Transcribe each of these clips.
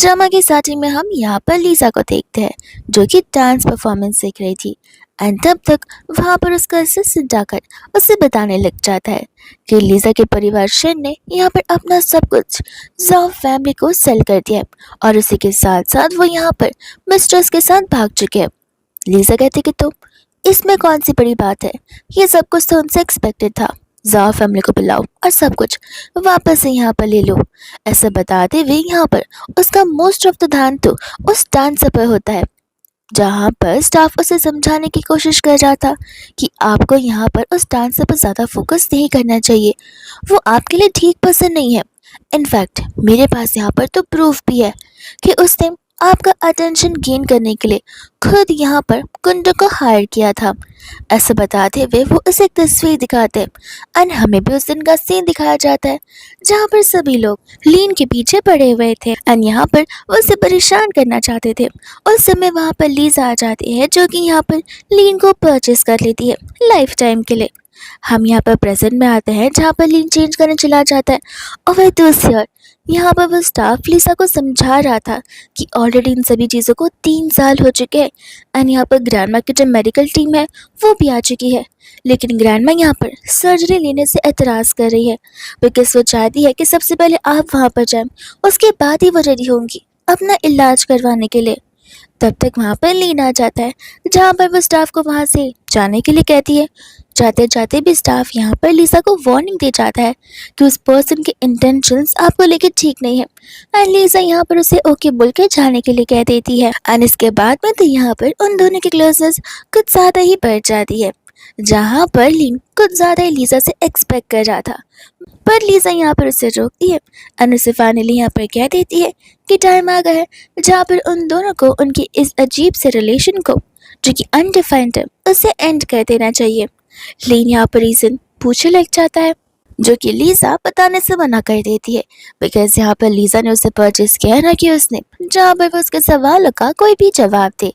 Drama की starting में हम यहाँ पर लीजा को देखते हैं जो कि डांस परफॉर्मेंस सीख रही थी। एंड तब तक वहाँ पर उसका असिस्टेंट आकर उसे बताने लग जाता है कि लीजा के परिवार शेन ने यहाँ पर अपना सब कुछ जाओ फैमिली को सेल कर दिया है और उसी के साथ साथ वो यहाँ पर मिस्ट्रेस के साथ भाग चुके हैं। लीजा कहती कि तो इसमें कौन सी बड़ी बात है, ये सब कुछ तो उनसे एक्सपेक्टेड था। जाओ फैमिली को बुलाओ और सब कुछ वापस से यहाँ पर ले लो। ऐसा बताते हुए यहाँ पर उसका मोस्ट ऑफ द ध्यान तो उस डांसर पर होता है, जहाँ पर स्टाफ उसे समझाने की कोशिश कर रहा था कि आपको यहाँ पर उस डांसर पर ज़्यादा फोकस नहीं करना चाहिए, वो आपके लिए ठीक पसंद नहीं है। इनफैक्ट मेरे पास यहाँ पर तो प्रूफ भी है कि उसने आपका अटेंशन गेन करने के लिए खुद यहाँ पर गुंडों को हायर किया था। ऐसा बताते हुए वो उसे एक तस्वीर दिखाते हैं एंड हमें भी उस दिन का सीन दिखाया जाता है जहाँ पर सभी लोग लीन के पीछे पड़े हुए थे एंड यहाँ पर वो उसे परेशान करना चाहते थे। उस समय वहाँ पर लीजा आ जाती है जो कि यहाँ पर लीन को परचेस कर लेती है लाइफ टाइम के लिए। हम यहाँ पर प्रेजेंट में आते हैं जहाँ पर लीन चेंज करने चला जाता है और वह दूसरी ओर यहाँ पर वो स्टाफ लीसा को समझा रहा था कि ऑलरेडी इन सभी चीज़ों को 3 साल हो चुके हैं एंड यहाँ पर ग्रैंडमा की जो मेडिकल टीम है वो भी आ चुकी है। लेकिन ग्रैंडमा यहाँ पर सर्जरी लेने से एतराज़ कर रही है बिकॉज वो चाहती है कि सबसे पहले आप वहाँ पर जाएं, उसके बाद ही वो रेडी होंगी अपना इलाज करवाने के लिए। तब तक वहाँ पर लीन आ जाता है जहाँ पर वो स्टाफ को वहाँ से जाने के लिए कहती है। जाते जाते भी स्टाफ यहाँ पर लीसा को वार्निंग दे जाता है कि उस पर्सन के इंटेंशंस आपको लेके ठीक नहीं है एंड लीसा यहाँ पर उसे ओके बोल के जाने के लिए कह देती है। एंड इसके बाद में तो यहाँ पर उन दोनों की क्लोजनेस कुछ ज़्यादा ही बढ़ जाती है, जहाँ पर लीन कुछ ज़्यादा ही लीसा से एक्सपेक्ट कर रहा था, पर लीजा यहाँ पर उसे रोकती है एंड उसे फाइनली यहाँ पर कह देती है कि टाइम आ गया है जहाँ पर उन दोनों को उनकी इस अजीब से रिलेशन को जो कि अनडिफाइंड है उसे एंड कर देना चाहिए। लीन यहाँ पर रीजन पूछने लग जाता है जो कि लीजा बताने से मना कर देती है बिकॉज यहाँ पर लीजा ने उसे परचेस किया है ना कि उसने, जहाँ पर वो उसके सवालों का कोई भी जवाब दे।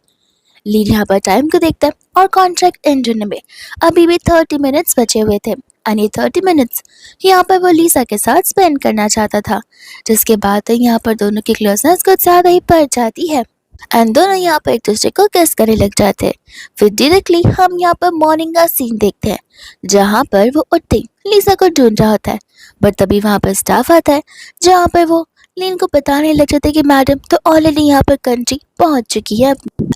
लीन यहाँ पर टाइम को देखता है और कॉन्ट्रैक्ट एंड होने में अभी भी 30 मिनट्स बचे हुए थे एंड ये 30 मिनट्स यहाँ पर वो लीसा के साथ स्पेंड करना चाहता था, जिसके बाद यहाँ पर दोनों की क्लोजनेस कुछ ज़्यादा ही बढ़ जाती है एंड दोनों यहाँ पर एक दूसरे को किस करने लग जाते हैं। फिर डायरेक्टली हम यहाँ पर मॉर्निंग का सीन देखते हैं जहाँ पर वो उठते लीसा को ढूंढ रहा होता है, बट तभी वहाँ पर स्टाफ आता है जहाँ पर वो लीन को बताने लग जाते कि मैडम तो ऑलरेडी यहाँ पर कंट्री पहुँच चुकी है।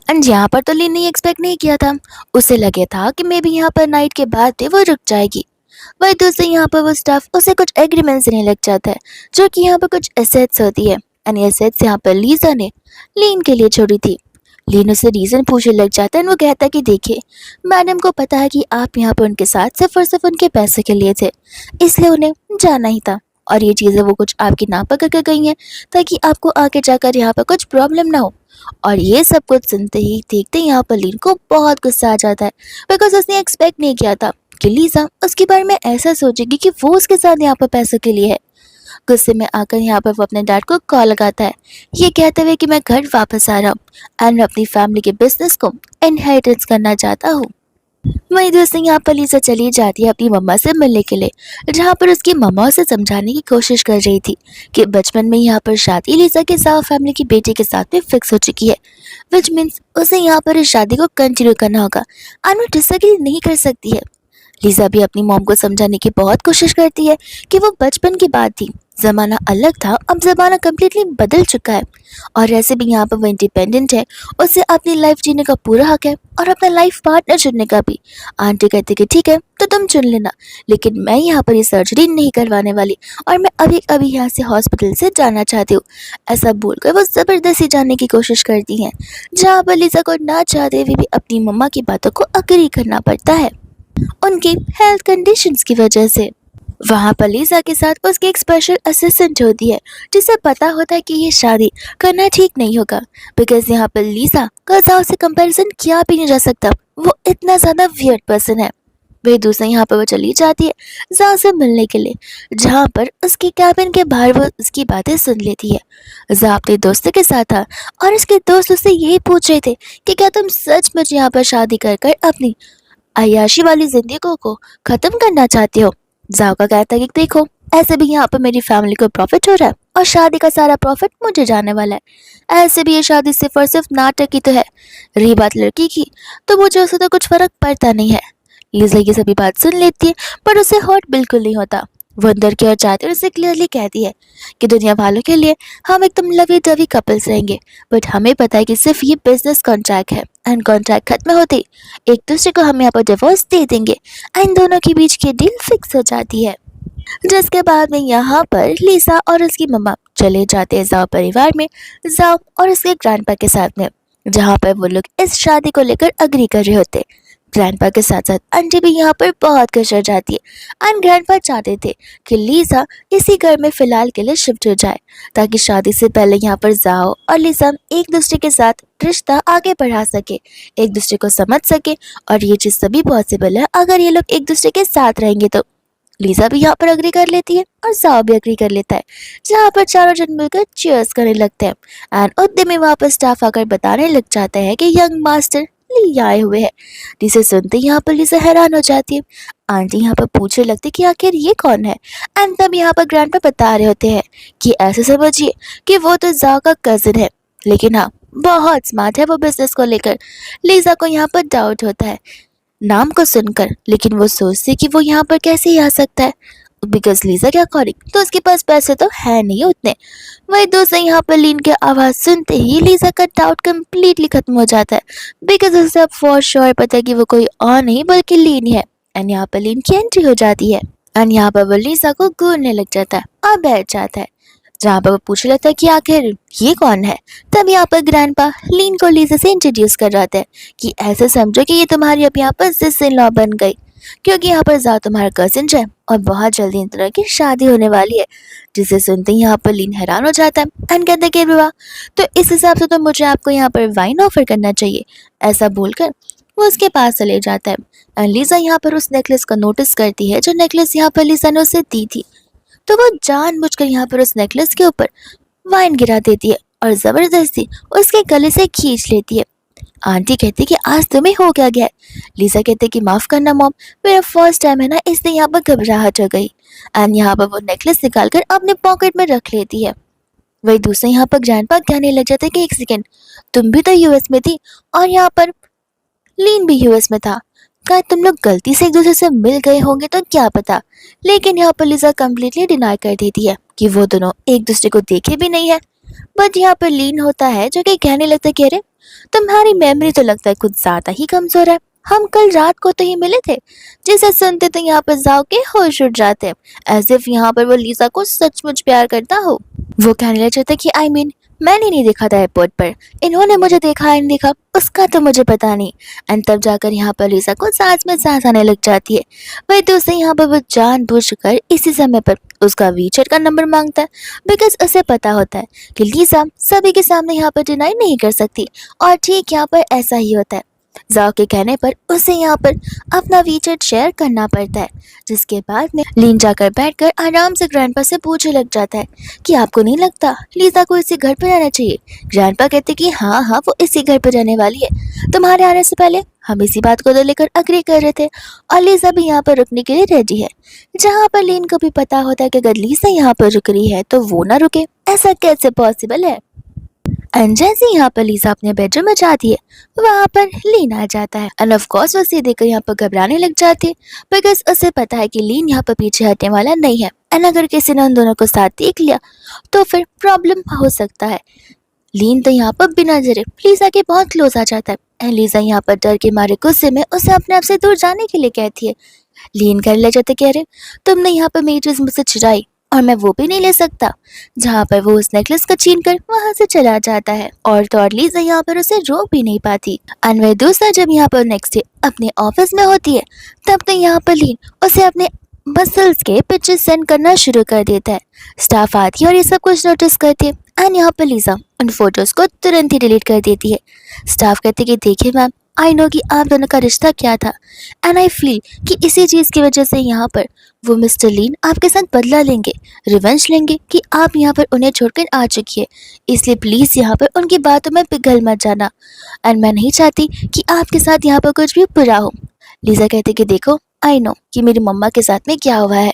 एंड यहाँ पर तो लीन ने एक्सपेक्ट नहीं किया था, उसे लगे था कि मे बी यहाँ पर नाइट के बाद भी वो रुक जाएगी। वही दूसरे यहाँ पर वो स्टाफ उसे कुछ एग्रीमेंट्स देने लग जाता है जो कि यहाँ पर कुछ एसेट्स होती है एंड एसेट्स यहाँ पर लीजा ने लीन के लिए छोड़ी थी। लीन उसे रीजन पूछने लग जाता है और वो कहता है कि देखिए मैडम को पता है कि आप यहाँ पर उनके साथ सिर्फ और सिर्फ उनके पैसे के लिए थे, इसलिए उन्हें जाना ही था और ये चीज़ें वो कुछ आपकी ना पकड़ कर गई हैं ताकि आपको आगे जाकर यहाँ पर कुछ प्रॉब्लम ना हो। और ये सब कुछ सुनते ही देखते यहाँ पर लीन को बहुत गुस्सा आ जाता है बिकॉज उसने एक्सपेक्ट नहीं किया था कि लीजा उसके बारे में ऐसा सोचेगी कि वो उसके साथ यहाँ पर पैसों के लिए है। गुस्से में आकर यहाँ पर वो अपने डैड को कॉल लगाता है ये कहते हुए कि मैं घर वापस आ रहा हूँ एंड मैं अपनी फैमिली के बिजनेस को इनहेरिटेंस करना चाहता हूँ। वहीं दूसरी यहाँ पर लीजा चली जाती है अपनी मम्मा से मिलने के लिए, जहाँ पर उसकी मम्मा उसे समझाने की कोशिश कर रही थी कि बचपन में यहाँ पर शादी लीजा के साथ फैमिली की बेटी के साथ में फिक्स हो चुकी है, विच मीन्स उसे यहाँ पर इस शादी को कंटिन्यू करना होगा और वो डिसएग्री नहीं कर सकती है। लीजा भी अपनी मॉम को समझाने की बहुत कोशिश करती है कि वो बचपन की बात थी, ज़माना अलग था, अब ज़माना कम्प्लीटली बदल चुका है और ऐसे भी यहाँ पर वो इंडिपेंडेंट है, उसे अपनी लाइफ जीने का पूरा हक है और अपना लाइफ पार्टनर चुनने का भी। आंटी कहती कि ठीक है तो तुम चुन लेना, लेकिन मैं यहाँ पर ये सर्जरी नहीं करवाने वाली और मैं अभी अभी यहाँ से हॉस्पिटल से जाना चाहती हूँ। ऐसा बोलकर वो ज़बरदस्ती जाने की कोशिश करती हैं, जहाँ पर लीजा को ना चाहते हुए भी अपनी मम्मा की बातों को अग्री करना पड़ता है उनकी हेल्थ कंडीशंस की वजह से। वहाँ पर लीजा के साथ उसकी एक स्पेशल असिस्टेंट होती है जिसे पता होता है कि ये शादी करना ठीक नहीं होगा बिकॉज यहाँ पर लीजा का जाओ से कंपैरिजन किया भी नहीं जा सकता, वो इतना ज़्यादा वियर्ड पर्सन है। वही दूसरा यहाँ पर वो चली जाती है जाओ से मिलने के लिए, जहाँ पर उसके कैबिन के बाहर वो उसकी बातें सुन लेती है। जा अपने दोस्तों के साथ था और उसके दोस्त उससे यही पूछ रहे थे कि क्या तुम सच मुझ यहाँ पर शादी कर कर अपनी अय्याशी वाली जिंदगी को खत्म करना चाहते हो। जाओ का कहता है कि देखो ऐसे भी यहाँ पर मेरी फैमिली को प्रॉफिट हो रहा है और शादी का सारा प्रॉफिट मुझे जाने वाला है। ऐसे भी ये शादी सिर्फ और सिर्फ नाटक की तो है। रही बात लड़की की, तो मुझे उससे तो कुछ फर्क पड़ता नहीं है। लिजा ये सभी बात सुन लेती है पर उसे हर्ट बिल्कुल नहीं होता। वो अंदर की ओर जाती है और उसे क्लियरली कहती है कि दुनिया वालों के लिए हम एकदम लवी डवी कपल्स रहेंगे, बट हमें पता है कि सिर्फ ये बिजनेस कॉन्ट्रैक्ट है एंड कॉन्ट्रैक्ट खत्म होते ही एक दूसरे को हम यहाँ पर डिवोर्स दे देंगे एंड दोनों के बीच की डील फिक्स हो जाती है। जिसके बाद में यहाँ पर लिसा और उसकी मम्मा चले जाते हैं जाओ परिवार में, जाओ और उसके ग्रैंडपा के साथ में, जहाँ पर वो लोग इस शादी को लेकर अग्री कर रहे होते। ग्रैंडपा के साथ साथ आंटी भी यहाँ पर बहुत खुश हो जाती है एंड ग्रैंडपा चाहते थे कि लिसा इसी घर में फिलहाल के लिए शिफ्ट हो जाए ताकि शादी से पहले यहाँ पर जाओ और लिसा एक दूसरे के साथ रिश्ता आगे बढ़ा सके, एक दूसरे को समझ सके। और ये चीज़ तभी पॉसिबल है अगर ये लोग एक दूसरे के साथ रहेंगे। तो लिसा भी यहाँ पर अग्री कर लेती है और जाओ भी अग्री कर लेता है, जहाँ पर चारों जन मिलकर चीयर्स करने लगते हैं एंड उतने में वहाँ पर स्टाफ आकर बताने लग जाता है कि यंग मास्टर ली आए हुए हैं। जिसे सुनते ही यहाँ पर लिसा हैरान हो जाती है। आंटी यहाँ पर पूछने लगती है कि आखिर ये कौन है एंड तब यहाँ पर ग्रैंडपा बता रहे होते हैं कि ऐसे समझिए कि वो तो जाओ का कजिन है, लेकिन हाँ बहुत स्मार्ट है वो बिजनेस को लेकर। लिसा को यहाँ पर डाउट होता है नाम को सुनकर, लेकिन वो सोचती कि वो यहाँ पर कैसे ही आ सकता है बिकॉज लिसा के अकॉर्डिंग तो उसके पास पैसे तो है नहीं उतने। वही दोस्त यहाँ पर लीन की आवाज़ सुनते ही लिसा का डाउट कम्प्लीटली खत्म हो जाता है बिकॉज उसे अब फॉर श्योर पता है कि वो कोई और नहीं बल्कि लीन ही है। एंड यहाँ पर लीन की एंट्री हो जाती है एंड यहाँ पर वो लिसा को घूरने लग जाता है और बैठ जाता है, जहाँ पर वो पूछ लेता है कि आखिर ये कौन है। तब यहाँ पर ग्रैंडपा लीन को लिसा से इंट्रोड्यूस कर रहा था कि ऐसे समझो कि ये तुम्हारी अब यहाँ पर सिस्टर इन लॉ बन गई, क्योंकि यहाँ पर जाओ तुम्हारा कजिन है और बहुत जल्दी इन तरह की शादी होने वाली है। जिसे सुनते ही यहाँ पर लीन हैरान हो जाता है एंड कहता है कि वाह, तो इस हिसाब से तो मुझे आपको यहाँ पर वाइन ऑफर करना चाहिए। ऐसा बोलकर वो उसके पास चले जाता है एंड लिसा यहाँ पर उस नेकलेस को नोटिस करती है जो नेकलेस यहाँ पर लिसा ने उसे दी थी। तो वो जानबूझकर यहाँ पर उस नेकलेस के ऊपर वाइन गिरा देती है और जबरदस्ती उसके गले से खींच लेती है। आंटी कहती कि आज तुम्हें हो क्या गया है। लिसा कहते कि माफ करना मॉम, मेरा फर्स्ट टाइम है ना, इसलिए यहाँ पर घबराहट हो गई। एंड यहाँ पर वो नेकलेस निकालकर अपने पॉकेट में रख लेती है। वही दूसरे यहाँ पर ग्रैंडपा कहने लग जाते कि एक सेकेंड, तुम भी तो यूएस में थी और यहाँ पर लीन भी यूएस में था, क्या तुम लोग गलती से एक दूसरे से मिल गए होंगे तो क्या पता। लेकिन यहाँ पर लिसा कम्प्लीटली डिनाई कर देती है कि वो दोनों एक दूसरे को देखे भी नहीं है। बट यहाँ पर लीन होता है जो कि कहने लगता है कि अरे तुम्हारी मेमोरी तो लगता है कुछ ज्यादा ही कमजोर है, हम कल रात को तो ही मिले थे। जिसे सुनते तो यहाँ पर जाओ के होश उड़ जाते हैं, एज इफ यहाँ पर वो लिसा को सचमुच प्यार करता हो। वो कहने लग जाता है कि आई मीन मैंने नहीं देखा था एयरपोर्ट पर, इन्होंने मुझे देखा है नहीं देखा उसका तो मुझे पता नहीं। एंड तब जाकर यहाँ पर लिसा को सांस में सांस आने लग जाती है। वही दूसरे यहाँ पर वो जानबूझकर इसी समय पर उसका वीचैट का नंबर मांगता है बिकॉज उसे पता होता है कि लिसा सभी के सामने यहाँ पर डिनाई नहीं कर सकती और ठीक यहाँ पर ऐसा ही होता है। जाओ के कहने पर उसे यहाँ पर अपना वीचैट शेयर करना पड़ता है, जिसके बाद में लीन जाकर बैठकर आराम से ग्रैंडपा से पूछने लग जाता है कि आपको नहीं लगता लिसा को इसी घर पर रहना चाहिए। ग्रैंडपा कहते कि हाँ हाँ वो इसी घर पर रहने वाली है, तुम्हारे आने से पहले हम इसी बात को तो लेकर अग्री कर रहे थे और लिसा भी यहाँ पर रुकने के लिए रेडी है। जहाँ पर लीन को भी पता होता है कि अगर लिसा यहाँ पर रुक रही है तो वो ना रुके, ऐसा कैसे पॉसिबल है। एंड जैसे यहाँ पर लिसा अपने बेडरूम में जाती है वहाँ पर लीन आ जाता है एंड ऑफ कोर्स उसे देखकर यहाँ पर घबराने लग जाती है बिकॉज उसे पता है कि लीन यहाँ पर पीछे हटने वाला नहीं है एंड अगर किसी ने उन दोनों को साथ देख लिया तो फिर प्रॉब्लम हो सकता है। लीन तो यहाँ पर बिना डरे लिसा के बहुत क्लोज आ जाता है एंड लिसा यहाँ पर डर के मारे गुस्से में उसे अपने आप से दूर जाने के लिए कहती है। लीन कर ले जाते कह रहे तुमने यहाँ पर मेरी चीज मुझसे चुराई और मैं वो भी नहीं ले सकता। जहाँ पर वो उस नेकलेस को छीन कर वहां से चला जाता है और तो और लिसा यहाँ पर उसे रोक भी नहीं पाती। एंड वह दूसरा जब यहाँ पर नेक्स्ट डे अपने ऑफिस में होती है तब तो यहाँ पर लीन उसे अपने मसल्स के पिक्चर्स सेंड करना शुरू कर देता है। स्टाफ आती है और ये सब कुछ नोटिस करती है एंड यहाँ पर लिसा उन फोटोज को तुरंत ही डिलीट कर देती है। स्टाफ कहते कि देखिए मैम, आई नो कि आप दोनों का रिश्ता क्या था एंड आई फील कि इसी चीज़ की वजह से यहाँ पर वो मिस्टर लीन आपके साथ बदला लेंगे, रिवेंज लेंगे कि आप यहाँ पर उन्हें छोड़कर आ चुकी है। इसलिए प्लीज़ यहाँ पर उनकी बातों में पिघल मत जाना एंड मैं नहीं चाहती कि आपके साथ यहाँ पर कुछ भी बुरा हो। लिसा कहते कि देखो आई नो कि मेरी मम्मा के साथ में क्या हुआ है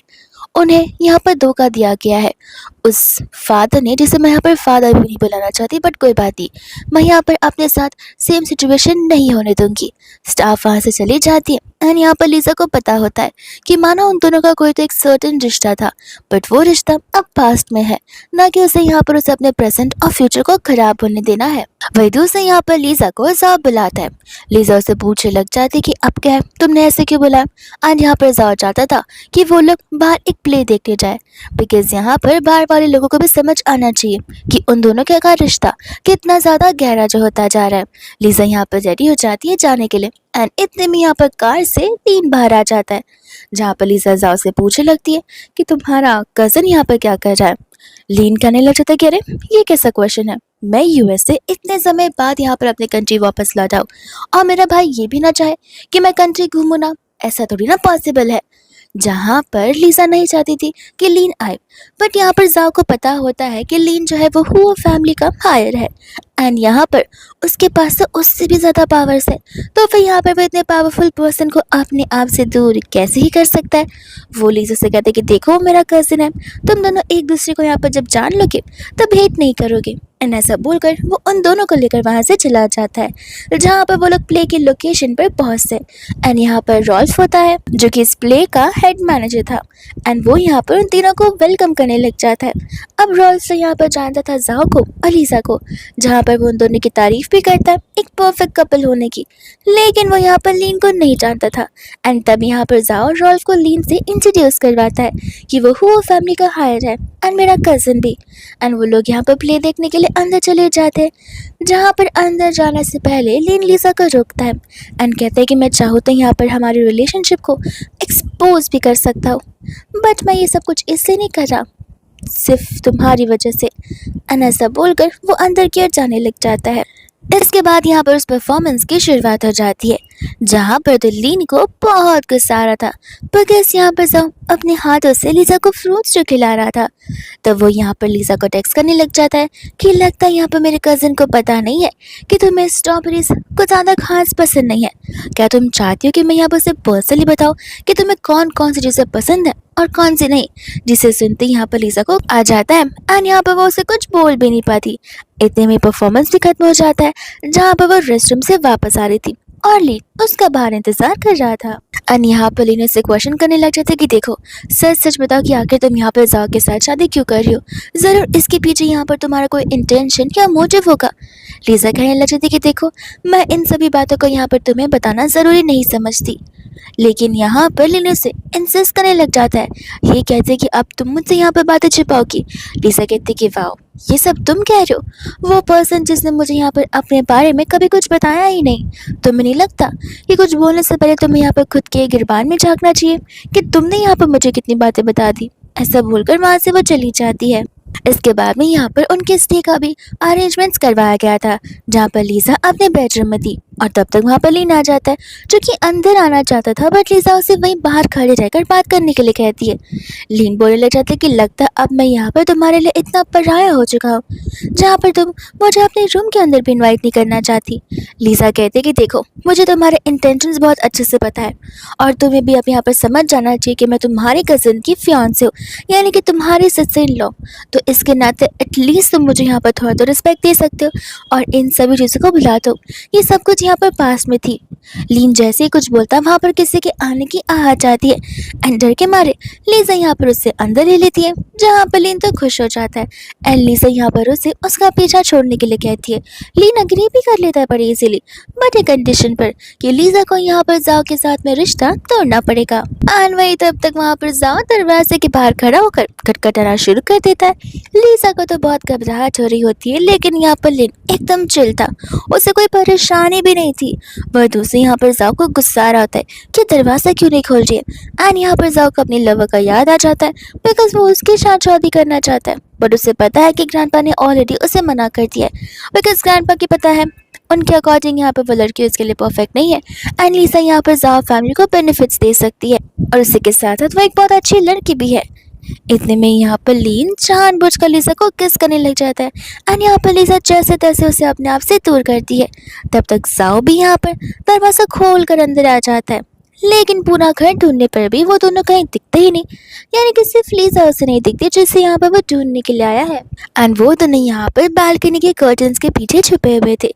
उन्हें यहाँ पर धोखा दिया गया है। उस फादर ने, जिसे मैं यहाँ पर फादर भी नहीं बुलाना चाहती, बट कोई बात नहीं, मैं यहाँ पर अपने साथ सेम सिचुएशन नहीं होने दूंगी। स्टाफ वहाँ से चली जाती है एंड यहाँ पर लीजा को पता होता है कि मानो उन दोनों का कोई तो एक सर्टेन रिश्ता था, बट वो रिश्ता अब पास्ट में है, ना कि उसे यहाँ पर उसे अपने प्रेजेंट और फ्यूचर को खराब होने देना है। वही दूसरे यहाँ पर लीजा को जाओ बुलाता है। लीजा उसे पूछने लग जाती कि अब क्या है, तुमने ऐसे क्यों बुलाया। एंड यहाँ पर जाओ चाहता था कि वो लोग बाहर एक प्ले देखने जाए, बिकॉज यहाँ पर बाहर वाले लोगों को भी समझ आना चाहिए कि उन दोनों का रिश्ता कितना ज्यादा गहरा जो होता जा रहा है। लीजा यहाँ पर रेडी हो जाती है जाने के लिए एंड इतने में यहाँ पर कार से लीन बाहर आ जाता है, जहाँ पर लीजा जाओ से पूछने लगती है कि तुम्हारा कजन यहाँ पर क्या कर रहा है। लीन कहने लग जाता है कि अरे ये कैसा क्वेश्चन है, मैं यूएस से इतने समय बाद यहाँ पर अपने कंट्री वापस लौट आऊँ और मेरा भाई ये भी ना चाहे कि मैं कंट्री घूमूं ना, ऐसा थोड़ी ना पॉसिबल है। जहाँ पर लीजा नहीं चाहती थी कि लीन आए, बट यहाँ पर जाओ को पता होता है कि लीन जो है वो हुआ फैमिली का हायर है एंड यहाँ पर उसके पास तो उससे भी ज़्यादा पावर्स है, तो फिर यहाँ पर वो इतने पावरफुल पर्सन को अपने आप से दूर कैसे ही कर सकता है। वो लीजा से कहते कि देखो मेरा कजिन है, तुम दोनों एक दूसरे को यहाँ पर जब जान लोगे तब हेट नहीं करोगे। एंड ऐसा बोलकर वो उन दोनों को लेकर वहाँ से चला जाता है, जहाँ पर वो लोग प्ले की लोकेशन पर पहुँचते हैं एंड यहाँ पर रॉल्फ होता है जो कि इस प्ले का हेड मैनेजर था एंड वो यहाँ पर उन तीनों को वेलकम करने लग जाता है। अब रॉल्फ से यहाँ पर जानता था जाओ को और लीजा को, जहाँ पर वो उन दोनों की तारीफ भी करता है एक परफेक्ट कपल होने की, लेकिन वो यहाँ पर लीन को नहीं जानता था। एंड तब यहाँ पर जाओ रॉल्फ को लीन से इंट्रोड्यूस करवाता है कि वो हुआ फैमिली का हायर है एंड मेरा कजिन भी। एंड वो लोग यहाँ पर प्ले देखने के लिए अंदर चले जाते हैं, जहाँ पर अंदर जाने से पहले लीन लीजा को रोकता है एंड कहते हैं कि मैं चाहूँ तो यहाँ पर हमारी रिलेशनशिप को एक्सपोज भी कर सकता हूँ, बट मैं ये सब कुछ इसलिए नहीं कर रहा, सिर्फ तुम्हारी वजह से। एंड ऐसा बोलकर वो अंदर की ओर जाने लग जाता है। इसके बाद यहाँ पर उस परफॉर्मेंस की शुरुआत हो जाती है, जहाँ पर तो लीन को बहुत गुस्सा आ रहा था बिकॉज यहाँ पर जाओ अपने हाथों से लीजा को फ्रूट्स जो खिला रहा था। तो वो यहाँ पर लीजा को टेक्स्ट करने लग जाता है कि लगता है यहाँ पर मेरे कजिन को पता नहीं है कि तुम्हें स्ट्रॉबेरीज कुछ ज़्यादा खास पसंद नहीं है। क्या तुम चाहती हो कि मैं यहाँ पर उसे पर्सनली बताऊँ कि तुम्हें कौन कौन सी चीज़ें पसंद है और कौन सी नहीं। जिसे सुनते यहाँ पर लीजा को आ जाता है एंड यहाँ पर वो उसे कुछ बोल भी नहीं पाती। इतने में परफॉर्मेंस भी खत्म हो जाता है, जहाँ पर वो रेस्टरूम से वापस आ रही थी और लीन उसका बाहर इंतजार कर रहा था। एंड यहाँ पर लीन से क्वेश्चन करने लग जाते कि देखो सच सच बताओ कि आखिर तुम यहाँ पर जाओ के साथ शादी क्यों कर रही हो, ज़रूर इसके पीछे यहाँ पर तुम्हारा कोई इंटेंशन या मोटिव होगा। लीजा कहने लग जाती कि देखो मैं इन सभी बातों को यहाँ पर तुम्हें बताना ज़रूरी नहीं समझती, लेकिन यहाँ पर लीन से इंसिस्ट करने लग जाता है, ये कहते कि अब तुम मुझसे यहाँ पर बातें छिपाओगी। लीजा कहती कि वाह ये सब तुम कह रहे हो, वो पर्सन जिसने मुझे यहाँ पर अपने बारे में कभी कुछ बताया ही नहीं। तुम्हें नहीं लगता कि कुछ बोलने से पहले तुम्हें यहाँ पर खुद के गिरबान में झांकना चाहिए कि तुमने यहाँ पर मुझे कितनी बातें बता दी। ऐसा बोलकर वहाँ से वो चली जाती है। इसके बाद में यहाँ पर उनके स्टे का भी अरेंजमेंट्स करवाया गया था, जहाँ पर लीजा अपने बेडरूम में थी और तब तक वहाँ पर लीन आ जाता है जो कि अंदर आना चाहता था, बट लीजा उसे वहीं बाहर खड़े रहकर बात करने के लिए कहती है। लीन बोलने लग जाती है कि लगता है अब मैं यहाँ पर तुम्हारे लिए इतना पराया हो चुका हूँ, जहाँ पर तुम मुझे अपने रूम के अंदर भी इन्वाइट नहीं करना चाहती। लीजा कहती है कि देखो मुझे तुम्हारे इंटेंशंस बहुत अच्छे से पता है और तुम्हें भी अब यहाँ पर समझ जाना चाहिए कि मैं तुम्हारे कज़न की फियांसे हूँ, यानी कि तुम्हारी सिस्टर इन लॉ, तो इसके नाते एटलीस्ट तुम मुझे यहाँ पर थोड़ा तो रिस्पेक्ट दे सकते हो और इन सभी चीज़ों को भुला दो। ये सब कुछ यहाँ पर पास में थी। लीन जैसे ही कुछ बोलता वहाँ पर किसी के आने की आहट आती है एंड डर के मारे लीजा यहाँ पर उससे अंदर ले लेती है, जहाँ पर लीन तो खुश हो जाता है एंड लीजा यहाँ पर उसे उसका पीछा छोड़ने के लिए कहती है। लीन अग्री भी कर लेता है बड़ी इजीली, बट एक कंडीशन पर कि लीजा को यहाँ पर जाओ के साथ में रिश्ता तोड़ना पड़ेगा। एंड वही तब तक वहाँ पर जाओ दरवाजे के बाहर खड़ा होकर खटखटाना शुरू कर देता है। लीजा को तो बहुत घबराहट हो रही होती है, लेकिन यहाँ पर लीन एकदम चिल था, उसे कोई परेशानी भी नहीं थी। वह दूसरी यहाँ पर जाओ को गुस्सा आ रहा होता है कि दरवाज़ा क्यों नहीं खोल रही है एंड यहाँ पर जाओ को अपनी लवर का याद आ जाता है बिकॉज वो उसके साथ शादी करना चाहता है, बट उसे पता है कि ग्रैंडपा ने ऑलरेडी उसे मना कर दिया है बिकॉज ग्रैंडपा की पता है उनके अकॉर्डिंग यहाँ पर वो लड़की उसके लिए परफेक्ट नहीं है एंड लीजा यहाँ पर जाओ फैमिली को बेनिफिट्स दे सकती है और उसी के साथ साथ वो एक बहुत अच्छी लड़की भी है। इतने में यहाँ पर लीन जानबूझकर लीजा को किस करने लग जाता है एंड यहाँ पर लीजा जैसे तैसे उसे अपने आप से दूर करती है। तब तक जाओ भी यहाँ पर दरवाज़ा खोल कर अंदर आ जाता है। लेकिन पूरा घर ढूंढने पर भी वो दोनों कहीं दिखते ही नहीं। यानी कि सिर्फ लीजा उसे नहीं दिखती जिसे यहाँ पर वो ढूंढने के लिए आया है। एंड वो दोनों यहाँ पर बालकनी के कर्टन्स के पीछे छुपे हुए थे।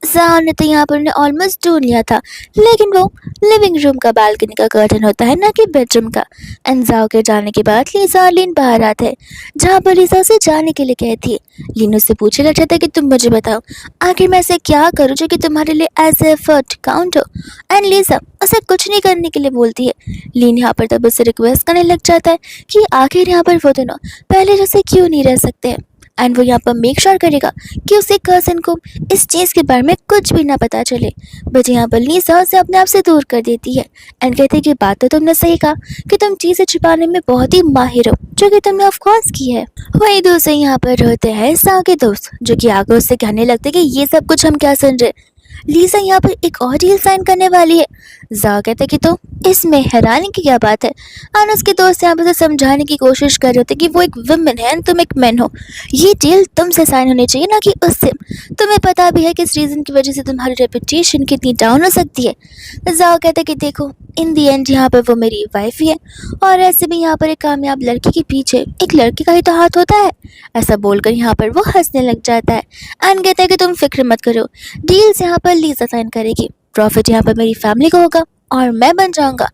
ज़ाओ ने तो यहाँ पर उन्हें ऑलमोस्ट ढूंढ लिया था, लेकिन वो लिविंग रूम का बालकनी का कर्टन होता है ना कि बेडरूम का। एंड ज़ाओ के जाने के बाद लीजा और लीन बाहर आते हैं, जहाँ पर लीजा उसे जाने के लिए कहती है। लीन उससे पूछने लग जाता है कि तुम मुझे बताओ, आखिर मैं ऐसे क्या करूँ जो कि तुम्हारे लिए एज एफर्ट काउंट हो। एंड लीजा उसे कुछ नहीं करने के लिए बोलती है। लीन यहाँ पर तब उससे रिक्वेस्ट करने लग जाता है कि आखिर यहाँ पर वो दोनों पहले जैसे क्यों नहीं रह सकते हैं। एंड वो यहाँ पर मेक श्योर करेगा कि उसके कज़न को इस चीज़ के बारे में कुछ भी ना पता चले। बट यहाँ पर लीसा उसे अपने आप से दूर कर देती है एंड कहती है कि बात तो तुमने सही कहा कि तुम चीज़ें छुपाने में बहुत ही माहिर हो, जो कि तुमने ऑफ कोर्स की है। वही दूसरे यहाँ पर होते हैं सा के दोस्त, जो कि आगे उससे कहने लगते कि ये सब कुछ हम क्या सुन रहे। लीसा यहाँ पर एक और डील साइन करने वाली है। जा कहते कि तो इसमें हैरानी की क्या बात है। और उसके दोस्त यहाँ पर उसे समझाने की कोशिश कर रहे थे कि वो एक वुमेन है तुम एक मैन हो, ये डील तुमसे साइन होनी चाहिए ना कि उससे। तुम्हें पता भी है कि इस रीज़न की वजह से तुम्हारी रेपुटेशन कितनी डाउन हो सकती है। जाओ कहते कि देखो इन दी एंड यहाँ पर वो मेरी वाइफ ही है, और ऐसे भी यहाँ पर एक कामयाब लड़की के पीछे एक लड़के का ही तो हाथ होता है। ऐसा बोलकर यहाँ पर वो हंसने लग जाता है एंड कहता है कि तुम फिक्र मत करो, डील्स यहाँ पर लीजा साइन करेगी, प्रॉफिट यहाँ पर मेरी फैमिली को होगा और मैं बन जाऊंगा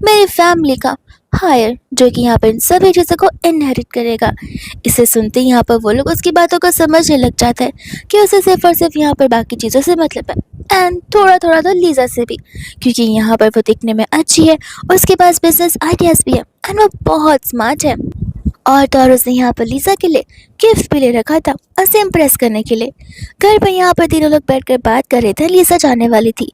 मेरी फैमिली का हायर, जो कि यहाँ पर इन सभी चीज़ों को इनहेरिट करेगा। इसे सुनते ही यहाँ पर वो लोग उसकी बातों को समझने लग जाता है कि उसे सिर्फ और सिर्फ यहाँ पर बाकी चीज़ों से मतलब है, एंड थोड़ा थोड़ा तो लीजा से भी, क्योंकि यहाँ पर वो दिखने में अच्छी है, उसके पास बिजनेस आइडियाज़ भी है एंड वो बहुत स्मार्ट है। और तो और उसने यहाँ पर लीजा के लिए गिफ्ट भी ले रखा था उसे इम्प्रेस करने के लिए। घर पर यहाँ पर तीनों लोग बैठकर बात कर रहे थे, लीजा जाने वाली थी,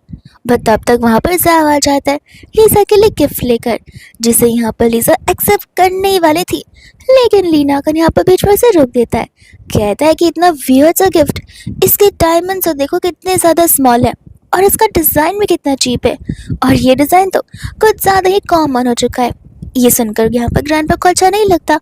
बट तब तक वहाँ पर ज़ाओ आ जाता है लीजा के लिए गिफ्ट लेकर, जिसे यहाँ पर लीजा एक्सेप्ट करने ही वाली थी। लेकिन लीना आकर यहाँ पर बीच में से रोक देता है, कहता है कि इतना वियर्ड सा गिफ्ट, इसके डायमंड्स तो देखो कितने ज़्यादा स्मॉल है और इसका डिज़ाइन भी कितना चीप है, और ये डिज़ाइन तो कुछ ज़्यादा ही कॉमन हो चुका है। ये सुनकर यहाँ पर ग्रैंडपा को अच्छा नहीं लगता,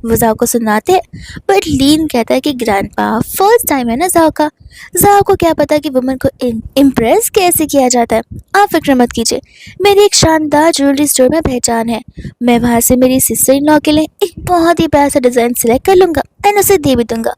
वो जाओ को सुनाते हैं, बट लीन कहता है कि ग्रैंडपा फर्स्ट टाइम है ना जाओ का, जाओ को क्या पता कि वुमन को इम्प्रेस कैसे किया जाता है। आप फिक्र मत कीजिए, मेरी एक शानदार ज्वेलरी स्टोर में पहचान है, मैं वहाँ से मेरी सिस्टर इन लॉ के लिए एक बहुत ही प्यारा सा डिज़ाइन सिलेक्ट कर लूँगा एंड उसे दे भी दूँगा,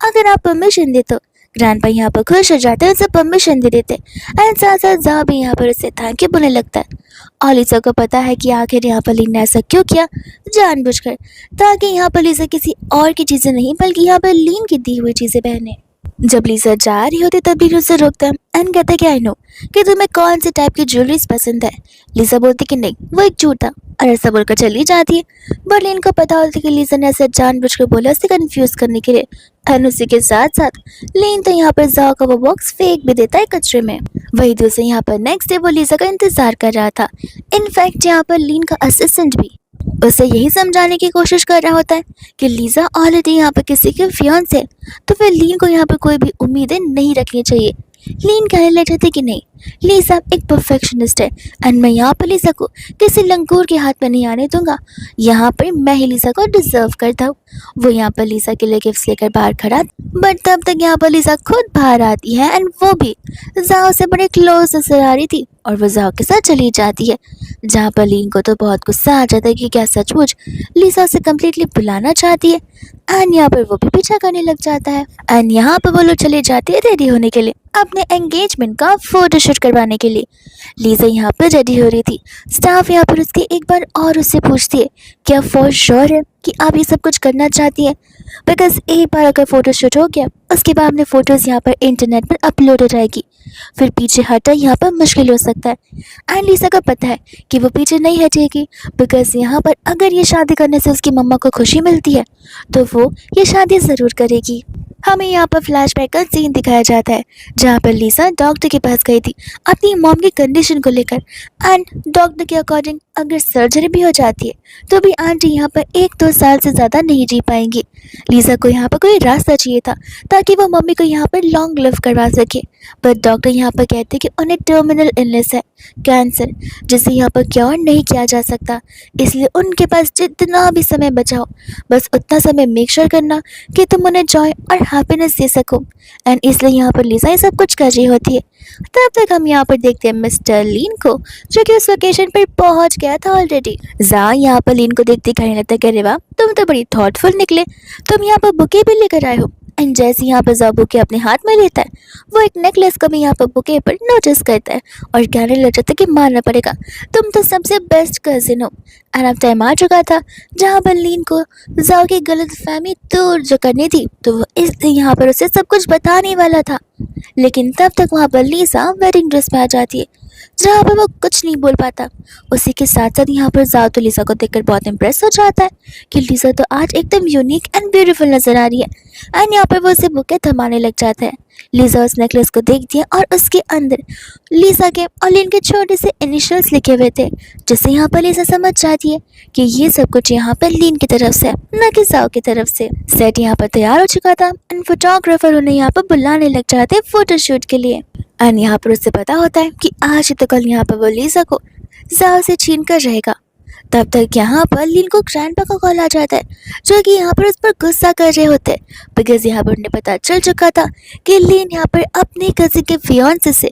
अगर आप परमिशन दे तो। ग्रैंडपा यहाँ पर खुश हो जाते हैं, उसे परमिशन दे देते एंड साथ साथ जाओ भी यहाँ पर उसे थैंक यू बोलने लगता है। और लीजा को पता है कि आखिर यहाँ पर लीन ने ऐसा क्यों किया, जानबूझकर, ताकि यहाँ पर लीजा किसी और की चीज़ें नहीं बल्कि यहाँ पर लीन की दी हुई चीज़ें पहने। जब लीजा जा रही होती तब लीन उसे रोकता है एंड कहता है कि आई नो कि तुम्हें कौन सी टाइप की ज्वेलरीज पसंद है। लीजा बोलती कि नहीं वो एक झूठ था, और ऐसा बोलकर चली जाती है। बट लीन को पता होती कि लीजा ने ऐसा जानबूझकर बोला उसे कंफ्यूज करने के लिए। एंड उसी के साथ साथ लीन तो यहाँ पर जाओ का वो बॉक्स फेंक भी देता है कचरे में। वही दूसरे यहाँ पर नेक्स्ट डे वो लीजा का इंतजार कर रहा था। इनफैक्ट यहाँ पर लीन का असिस्टेंट भी उसे यही समझाने की कोशिश कर रहा होता है कि लीजा ऑलरेडी यहाँ पर किसी के फियांसे है, तो फिर लीन को यहाँ पर कोई भी उम्मीदें नहीं रखनी चाहिए। लीन कहने लग जाती कि नहीं, लीजा एक परफेक्शनिस्ट है एंड मैं यहाँ पर लीजा को किसी लंगूर के हाथ में नहीं आने दूंगा, यहाँ पर मैं ही लीजा को डिजर्व करता हूँ। वो यहाँ पर लीजा के लिए गिफ्ट्स लेकर बाहर खड़ा, बट तब तक यहाँ पर लीजा खुद बाहर आती है एंड वो भी जाओ से बड़े क्लोज नजर आ रही थी, और वो जाओ के साथ चली जाती है, जहाँ पर लीन को तो बहुत गुस्सा आ जाता है कि क्या सचमुच लीजा उसे कम्प्लीटली बुलाना चाहती है। एंड यहाँ पर वो भी पीछा करने लग जाता है एंड यहाँ पर वो लोग चले जाते हैं रेडी होने के लिए, अपने एंगेजमेंट का फोटोशूट करवाने के लिए। लीजा यहाँ पर रेडी हो रही थी, स्टाफ यहाँ पर उसके एक बार और उससे पूछती है क्या फॉर श्योर है कि आप ये सब कुछ करना चाहती हैं, बिकॉज एक बार अगर फोटोशूट हो गया उसके बाद अपने फ़ोटोज़ यहाँ पर इंटरनेट पर अपलोड हो जाएगी, फिर पीछे हटना यहाँ पर मुश्किल हो सकता है। एंड लीसा को पता है कि वो पीछे नहीं हटेगी, बिकॉज यहाँ पर अगर ये शादी करने से उसकी मम्मा को खुशी मिलती है तो वो ये शादी ज़रूर करेगी। हमें यहाँ पर फ्लैशबैक का सीन दिखाया जाता है, जहाँ पर लीसा डॉक्टर के पास गई थी अपनी मॉम की कंडीशन को लेकर, एंड डॉक्टर के अकॉर्डिंग अगर सर्जरी भी हो जाती है तो भी आंटी यहाँ पर 1-2 साल से ज़्यादा नहीं जी पाएंगी। लीसा को यहाँ पर कोई रास्ता चाहिए था ताकि वो मम्मी को यहाँ पर लॉन्ग लिव करवा सके, बट डॉक्टर यहाँ पर कहते कि उन्हें टर्मिनल इलनेस है, कैंसर, जिसे यहाँ पर क्योर नहीं किया जा सकता। इसलिए उनके पास जितना भी समय बचाओ बस उतना समय मेक श्योर करना कि तुम उन्हें जॉय और हैप्पीनेस दे सकूं। एंड इसलिए यहाँ पर लिसा ये सब कुछ कर रही होती है। तब तक हम यहाँ पर देखते हैं मिस्टर लीन को, जो कि उस वेकेशन पर पहुंच गया था ऑलरेडी। जा यहाँ पर लीन को देखते कहने लगता है कि अरे वाह, तुम तो बड़ी थॉटफुल निकले, तुम यहाँ पर बुके भी लेकर आए हो। एंड जैसे यहाँ पर जा बुके अपने हाथ में लेता है, वो एक नेकलेस को भी यहाँ पर बुके पर नोटिस करता है और कहने लग जाता है कि मानना पड़ेगा, तुम तो सबसे बेस्ट कजिन हो। एंड अब टाइम आ चुका था जहाँ पर लीन को जाओ की गलतफहमी दूर जो करनी थी, तो वो इसलिए यहाँ पर उसे सब कुछ बताने वाला था। लेकिन तब तक वहाँ पर लीसा वेडिंग ड्रेस में आ जाती है, जहाँ पर वो कुछ नहीं बोल पाता। उसी के साथ साथ यहाँ पर जाओ तो लीसा को देखकर बहुत इम्प्रेस हो जाता है कि लीसा तो आज एकदम यूनिक एंड ब्यूटीफुल नजर आ रही है। एंड यहाँ पर वो उसे बुके थमाने लग जाता है। लीसा उस नेकलेस को देखती है और उसके अंदर लीसा के और लीन के छोटे से इनिशियल्स लिखे हुए थे, जिससे यहाँ पर लीसा समझ जाती है कि ये सब कुछ यहाँ पर लीन की तरफ से, न कि जाओ की तरफ से। सेट यहाँ पर तैयार हो चुका था एंड फोटोग्राफर उन्हें यहाँ पर बुलाने लग जाते हैं फोटोशूट के लिए। एंड यहाँ पर उससे पता होता है कि आज तो कल यहाँ पर वो लीसा को जाओ से छीन कर रहेगा। तब तक यहाँ पर लीन को ग्रैंडपा का कॉल आ जाता है, जो कि यहाँ पर उस पर गुस्सा कर रहे होते हैं, बिकॉज यहाँ पर उन्हें पता चल चुका था कि लीन यहाँ पर अपने कजिन के फियांसे से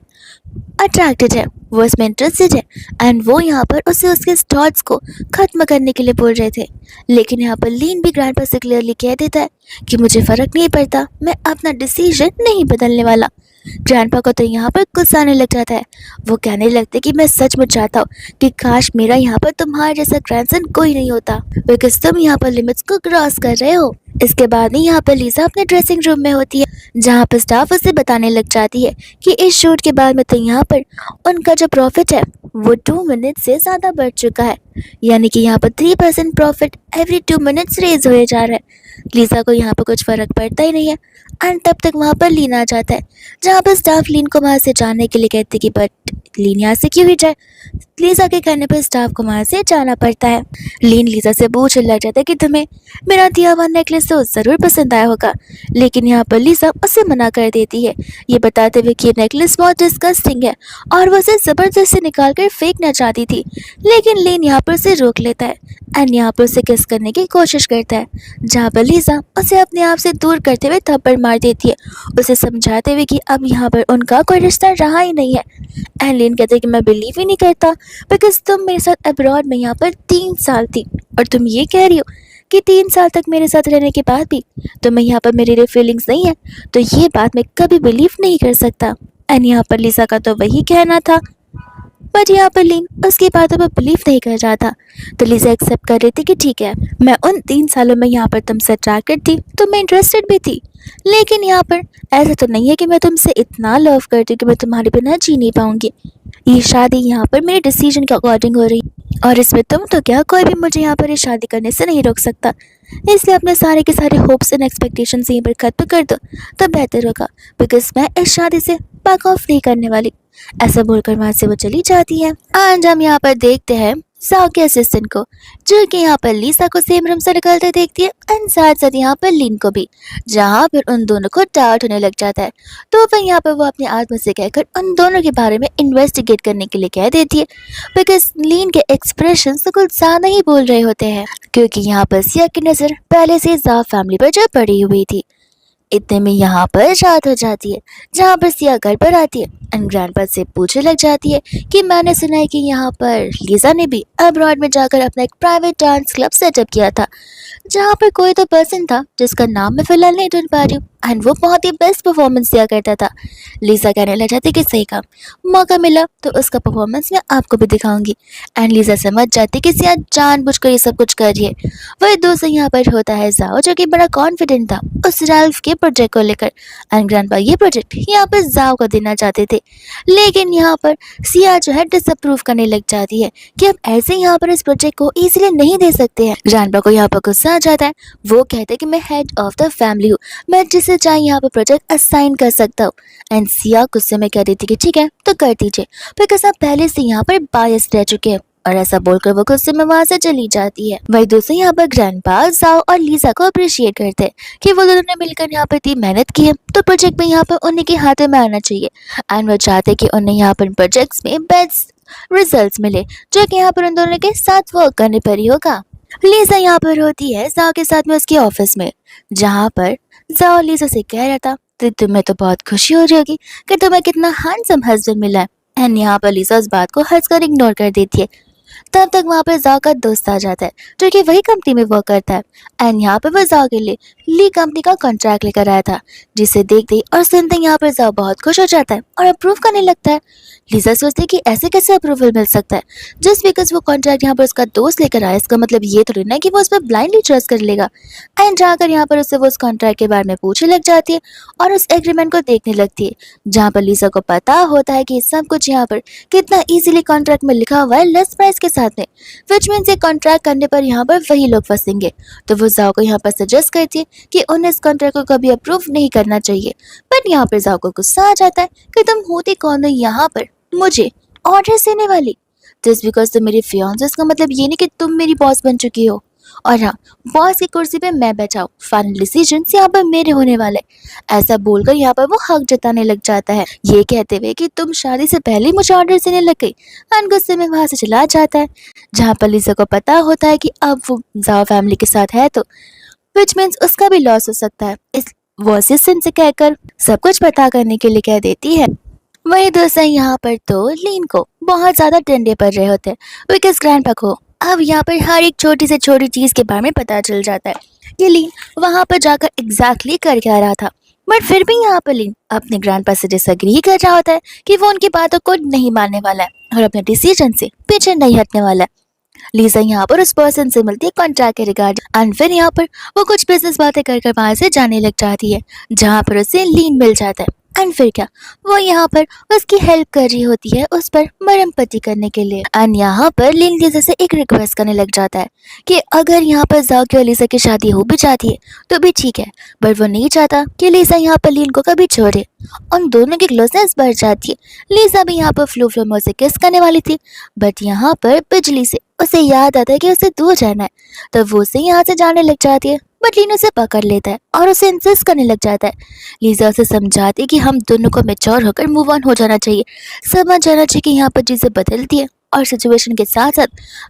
अट्रैक्टेड है, वो इसमें इंटरेस्टेड है। एंड वो यहाँ पर उसे उसके थॉट्स को खत्म करने के लिए बोल रहे थे। लेकिन यहाँ पर लीन भी ग्रैंडपा से क्लियरली कह देता है कि मुझे फ़र्क नहीं पड़ता, मैं अपना डिसीजन नहीं बदलने वाला। ग्रैंडपा को तो यहाँ पर गुस्सा आने लग जाता है। वो कहने लगते कि मैं सचमुच चाहता हूँ कि काश मेरा यहाँ पर तुम्हारे जैसा ग्रैंडसन कोई नहीं होता, बिकॉज तुम यहाँ पर लिमिट्स को क्रॉस कर रहे हो। इसके बाद ही यहाँ पर लीसा अपने ड्रेसिंग रूम में होती है, जहाँ पर स्टाफ उसे बताने लग जाती है कि इस शूट के बाद में तो यहाँ पर उनका जो प्रॉफिट है वो 2 मिनट से ज़्यादा बढ़ चुका है, यानी कि यहाँ पर 3% प्रॉफिट एवरी 2 मिनट्स रेज हो जा रहा है। लीसा को यहाँ पर कुछ फ़र्क पड़ता ही नहीं है। एंड तब तक वहाँ पर लीन आ जाता है, जहाँ पर स्टाफ लीन को वहाँ से जाने के लिए कहते कि बट लीन यहाँ से क्यों ही जाए। लीसा के कहने पर स्टाफ को वहाँ से जाना पड़ता है। लीन लीसा से पूछने लग जाता है कि तुम्हें मेरा दिया हुआ नेकलेस तो ज़रूर पसंद आया होगा, लेकिन यहाँ पर लीसा उसे मना कर देती है, ये बताते हुए कि ये नेकलेस बहुत डिस्गस्टिंग है और वो उसे ज़बरदस्ती निकाल कर फेंकना चाहती थी। लेकिन लीन यहाँ पर उसे रोक लेता है एंड यहाँ पर उसे किस करने की कोशिश करता है, जहाँ पर लीसा उसे अपने आप से दूर करते हुए थप्पड़ मार देती है, उसे समझाते हुए कि अब यहाँ पर उनका कोई रिश्ता रहा ही नहीं है। एंड लीन कहते हैं कि मैं बिलीव ही नहीं करता, बिकॉज तुम मेरे साथ अब्रॉड में यहाँ पर 3 साल थी और तुम ये कह रही हो कि 3 साल तक मेरे साथ रहने के बाद भी तुम्हें यहाँ पर मेरी फीलिंग्स नहीं है, तो ये बात मैं कभी बिलीव नहीं कर सकता। एंड यहाँ पर लीसा का तो वही कहना था, बट यहाँ पर लीन उसकी बातों पर बिलीव नहीं कर रहा था। तो लीजा एक्सेप्ट कर रही थी कि ठीक है, मैं उन 3 सालों में यहाँ पर तुमसे अट्रैक्टेड थी, तो मैं इंटरेस्टेड भी थी, लेकिन यहाँ पर ऐसा तो नहीं है कि मैं तुमसे इतना लव करती हूँ कि मैं तुम्हारे बिना जी नहीं पाऊंगी। ये शादी यहाँ पर मेरे डिसीजन के अकॉर्डिंग हो रही, और इसमें तुम तो क्या, कोई भी मुझे यहाँ पर ये शादी करने से नहीं रोक सकता। इसलिए अपने सारे के सारे होप्स एंड एक्सपेक्टेशंस यहीं पर खत्म कर दो तो बेहतर होगा, बिकॉज मैं इस शादी से बैक ऑफ नहीं करने वाली। ऐसा बोलकर वहाँ से वो चली जाती है। आज हम यहाँ पर देखते हैं जाओ के असिस्टेंट को, जो कि यहाँ पर लीसा को सेम रूम से निकलते देखती है एंड साथ साथ यहाँ पर लीन को भी, जहाँ पर उन दोनों को डाउट होने लग जाता है। तो फिर यहाँ पर वो अपने आत्मा से कहकर उन दोनों के बारे में इन्वेस्टिगेट करने के लिए कह देती है, बिकॉज लीन के एक्सप्रेशन तो कुछ ज़्यादा ही बोल रहे होते हैं, क्योंकि यहाँ पर सिया की नज़र पहले से जाओ फैमिली पर जो पड़ी हुई थी। इतने में यहाँ पर रात हो जाती है, जहाँ पर सिया घर पर आती है एंड ग्रैंडपा से पूछने लग जाती है कि मैंने सुना है कि यहाँ पर लीजा ने भी अब्रॉड में जाकर अपना एक प्राइवेट डांस क्लब सेटअप किया था, जहाँ पर कोई तो पर्सन था जिसका नाम मैं फिलहाल नहीं ढूंढ पा रही हूँ, एंड वो बहुत ही बेस्ट परफॉर्मेंस दिया करता था। लीजा कहने लग जाती कि सही काम, मौका मिला तो उसका परफॉर्मेंस मैं आपको भी दिखाऊंगी। एंड लीजा समझ जाती कि सिया जानबूझकर ये सब कुछ कर रही है। वही दूसरा यहाँ पर होता है जाओ, जो कि बड़ा कॉन्फिडेंट था उस राल्फ के प्रोजेक्ट को लेकर, एंड ग्रैंडपा ये प्रोजेक्ट यहाँ पर जाओ को देना चाहते थे, लेकिन यहाँ पर सिया जो है डिसअप्रूव करने लग जाती है कि अब ऐसे यहाँ पर इस प्रोजेक्ट को इजीली नहीं दे सकते हैं। ग्रैंडपा को यहाँ पर गुस्सा आ जाता है, वो कहते हैं कि मैं हेड ऑफ द फैमिली हूँ, मैं जिसे चाहे यहाँ पर प्रोजेक्ट असाइन कर सकता हूँ। एंड सिया गुस्से में कह देती कि ठीक है तो कर दीजिए, बिकॉज आप पहले से यहाँ पर बायस रह चुके हैं, और ऐसा बोलकर वो गुस्से में वहां से चली जाती है। वही दूसरे यहाँ पर ग्रैंडपा जाओ और लीजा को अप्रिशिएट करते हैं कि वो दोनों ने मिलकर यहाँ पर इतनी मेहनत की है, तो प्रोजेक्ट में यहाँ पर उन्हीं के हाथों में आना चाहिए, एंड वो चाहते कि उन्हें यहाँ पर प्रोजेक्ट्स में बेस्ट रिजल्ट्स मिले, जो कि यहाँ पर उन दोनों के साथ वर्क करने पर ही होगा। लीजा यहाँ पर होती है जाओ के साथ में उसके ऑफिस में, जहाँ पर जाओ लीजा से कह रहा था, तो तुम्हें तो बहुत खुशी हो रही होगी कि तुम्हें कितना हैंडसम हस्बैंड मिला है। एंड यहाँ पर लीजा उस बात को हंसकर इग्नोर कर देती है। तब तक वहाँ पर जाओ का दोस्त आ जाता है जो कि वही कंपनी में वर्क करता है। एंड यहाँ पर वह जाओ के लिए ली कंपनी का कॉन्ट्रैक्ट लेकर आया था, जिसे देखते ही और सुनते ही यहाँ पर जाओ बहुत खुश हो जाता है और अप्रूव करने लगता है। लीजा सोचती है कि ऐसे कैसे अप्रूवल मिल सकता है, जस्ट बिकॉज वो कॉन्ट्रैक्ट यहाँ पर उसका दोस्त लेकर आया, इसका मतलब ये थोड़ी ना कि वो उस पर ब्लाइंडली ट्रस्ट कर लेगा। एंड जाकर यहाँ पर उससे वो उस कॉन्ट्रैक्ट के बारे में पूछने लग जाती है और उस एग्रीमेंट को देखने लगती है, जहाँ पर लीजा को पता होता है कि सब कुछ यहाँ पर कितना इजीली कॉन्ट्रैक्ट में लिखा हुआ है लेस प्राइस के साथ में, विच मीन्स ये कॉन्ट्रैक्ट करने पर यहाँ पर वही लोग फंसेंगे। तो वो जाओ को यहाँ पर सजेस्ट करती है कि उन्हें इस कॉन्ट्रैक्ट को कभी अप्रूव नहीं करना चाहिए। बट यहाँ पर जाओ को गुस्सा आ जाता है कि तुम होती कौन हो यहाँ पर मुझे ऑर्डर देने वाली, जस्ट बिकॉज तुम मेरी फियांसे, इसका मतलब ये नहीं कि तुम मेरी बॉस बन चुकी हो। और हाँ, बॉस की कुर्सी पे मैं बैठा हूँ, फाइनल डिसीजन यहाँ पर मेरे होने वाले। ऐसा बोलकर यहाँ पर वो हक जताने लग जाता है, ये कहते हुए कि तुम शादी से पहले ही मुझे ऑर्डर देने लग गई। एंड गुस्से में वहां से चला जाता है, जहाँ पर लीजा को पता होता है कि अब वो जाओ फैमिली के साथ है, तो विच मीन्स उसका भी लॉस हो सकता है। इस वो असिस्टेंट से कहकर सब कुछ पता करने के लिए कह देती है। वही दोस्त यहाँ पर तो लीन को बहुत ज्यादा डंडे पड़ रहे होते हैं, बिकॉज ग्रैंडपा को अब यहाँ पर हर एक छोटी से छोटी चीज के बारे में पता चल जाता है कि लीन वहां पर जाकर एग्जैक्टली कर क्या रहा था। बट फिर भी यहाँ पर लीन अपने ग्रैंडपा से डिसएग्री कर रहा होता है कि वो उनकी बातों को नहीं मानने वाला है और अपने डिसीजन से पीछे नहीं हटने वाला है। लीजा यहाँ पर उस पर्सन से मिलती है कॉन्ट्रैक्ट के रिगार्ड, एंड फिर यहाँ पर वो कुछ बिजनेस बातें कर कर वहां से जाने लग जाती है, जहाँ पर उसे लीन मिल जाता है। एंड फिर क्या, वो यहाँ पर उसकी हेल्प कर रही होती है उस पर मरम पट्टी करने के लिए। एंड यहाँ पर लीन लीजा से एक रिक्वेस्ट करने लग जाता है कि अगर यहाँ पर जाओ और लीजा की शादी हो भी जाती है तो भी ठीक है, बट वो नहीं चाहता कि लीजा यहाँ पर लीन को कभी छोड़े। उन दोनों की क्लोजनेस बढ़ जाती है। लीजा भी यहाँ पर फ्लो से किस करने वाली थी, बट यहाँ पर बिजली से उसे याद आता है कि उसे दूर जाना है, तो वो उसे यहाँ से जाने लग जाती है। बट लीन उसे पकड़ लेता है और उसे इंसिस्ट करने लग जाता है। लीजा उसे समझाती है कि हम दोनों को मैच्योर होकर मूव ऑन हो जाना चाहिए, समझ जाना चाहिए कि यहाँ पर चीजें बदलती है और सिचुएशन के साथ साथ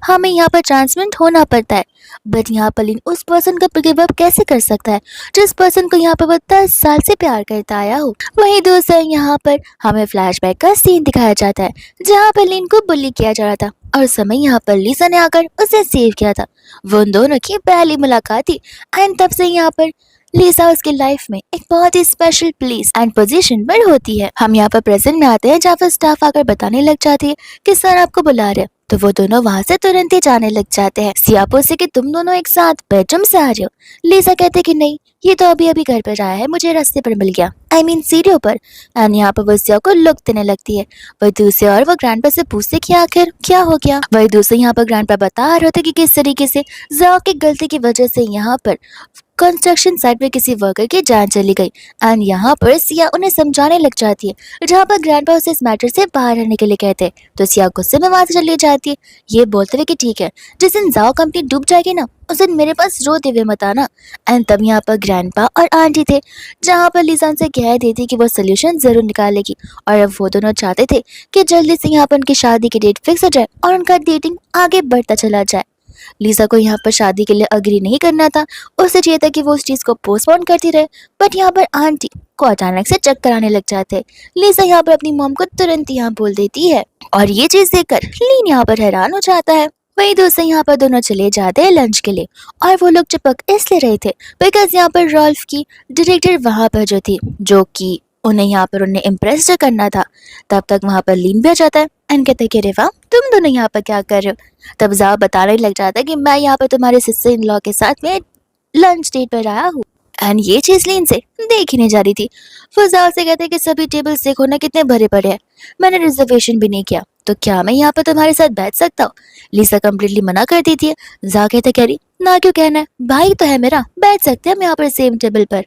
हमें यहाँ पर ट्रांसमेंट होना पड़ता है। बट यहाँ पर लीन उस पर्सन को गिव अप कैसे कर सकता है जिस पर्सन को यहाँ पर वो 10 साल से प्यार करता आया हो। वही दोस्तों यहाँ पर हमें फ्लैशबैक का सीन दिखाया जाता है, जहाँ पर लीन को बुली किया जा रहा था और उस समय यहाँ पर लीजा ने आकर उसे सेव किया था। वो उन दोनों की पहली मुलाकात थी एंड तब से यहाँ पर लीजा उसकी लाइफ में एक बहुत ही स्पेशल प्लेस एंड पोजीशन पर होती है। हम यहाँ पर प्रेजेंट में आते हैं, जहाँ पर स्टाफ आकर बताने लग जाती है कि सर आपको बुला रहे हैं, तो वो दोनों वहां से तुरंत ही जाने लग जाते हैं। सियापो से कि तुम दोनों एक साथ बेडरूम से आ रहे हो। लीजा कहते कि नहीं, ये तो अभी अभी घर पर आया है, मुझे रास्ते पर मिल गया, आई मीन सीढ़ियों पर। एंड यहाँ पर वो सिया को लुक देने लगती है। वही दूसरे और वो ग्रैंडपा से पूछते कि आखिर क्या हो गया। वही दूसरे यहाँ पर ग्रैंडपा बता रहे थे कि किस तरीके से जाओ की गलती की वजह से यहाँ पर कंस्ट्रक्शन साइट में किसी वर्कर की जान चली गई। एंड यहाँ पर सिया उन्हें समझाने लग जाती है, जहाँ पर ग्रैंडपा उसे इस मैटर से बाहर रहने के लिए कहते हैं, तो सिया गुस्से में वहां से चली जाती है, ये बोलते हुए कि ठीक है, जिस दिन जाओ कंपनी डूब जाएगी ना उस दिन मेरे पास रोते हुए मत आना। एंड तब यहाँ पर ग्रैंडपा और आंटी थे, जहाँ पर लीजा उनसे कह देती कि वो सोल्यूशन जरूर निकालेगी और अब वो दोनों चाहते थे कि जल्दी से यहाँ पर उनकी शादी की डेट फिक्स हो जाए और उनका डेटिंग आगे बढ़ता चला जाए। लीजा को यहाँ पर शादी के लिए अग्री नहीं करना था, उसे चाहिए था कि वो उस चीज को पोस्टपोन करती रहे। बट यहाँ पर आंटी को अचानक से चक्कर आने लग जाते हैं। लीजा यहाँ पर अपनी मॉम को तुरंत यहाँ बोल देती है और ये चीज देखकर लीन यहाँ पर हैरान हो जाता है। वही दोस्तों यहाँ पर दोनों चले जाते हैं लंच के लिए, और वो लोग चिपक इसलिए रहे थे बिकॉज यहाँ पर रॉल्फ की डायरेक्टर वहां पर जो थी, जो कि उन्हें यहाँ पर उन्हें इम्प्रेस करना था। तब तक वहां पर लीन भी आ जाता है एंड कहते हैं कि अरे वाह, तुम दोनों यहाँ पर क्या कर रहे हो। तब जाओ बताने लग जाता है कि मैं यहाँ पर तुम्हारे सिस्टर इन लॉ के साथ में लंच डेट पर आया हूँ। एंड ये चीज लीन से देखी नहीं जा रही थी। फजाल से कहते हैं कि सभी टेबल्स देखो ना कितने भरे पड़े हैं, मैंने रिजर्वेशन भी नहीं किया, तो क्या मैं यहाँ पर तुम्हारे साथ बैठ सकता हूँ। लीसा कम्प्लीटली मना कर देती है। जा कहते कह रही ना क्यों कहना है, भाई तो है मेरा, बैठ सकते हैं हम यहाँ पर सेम टेबल पर।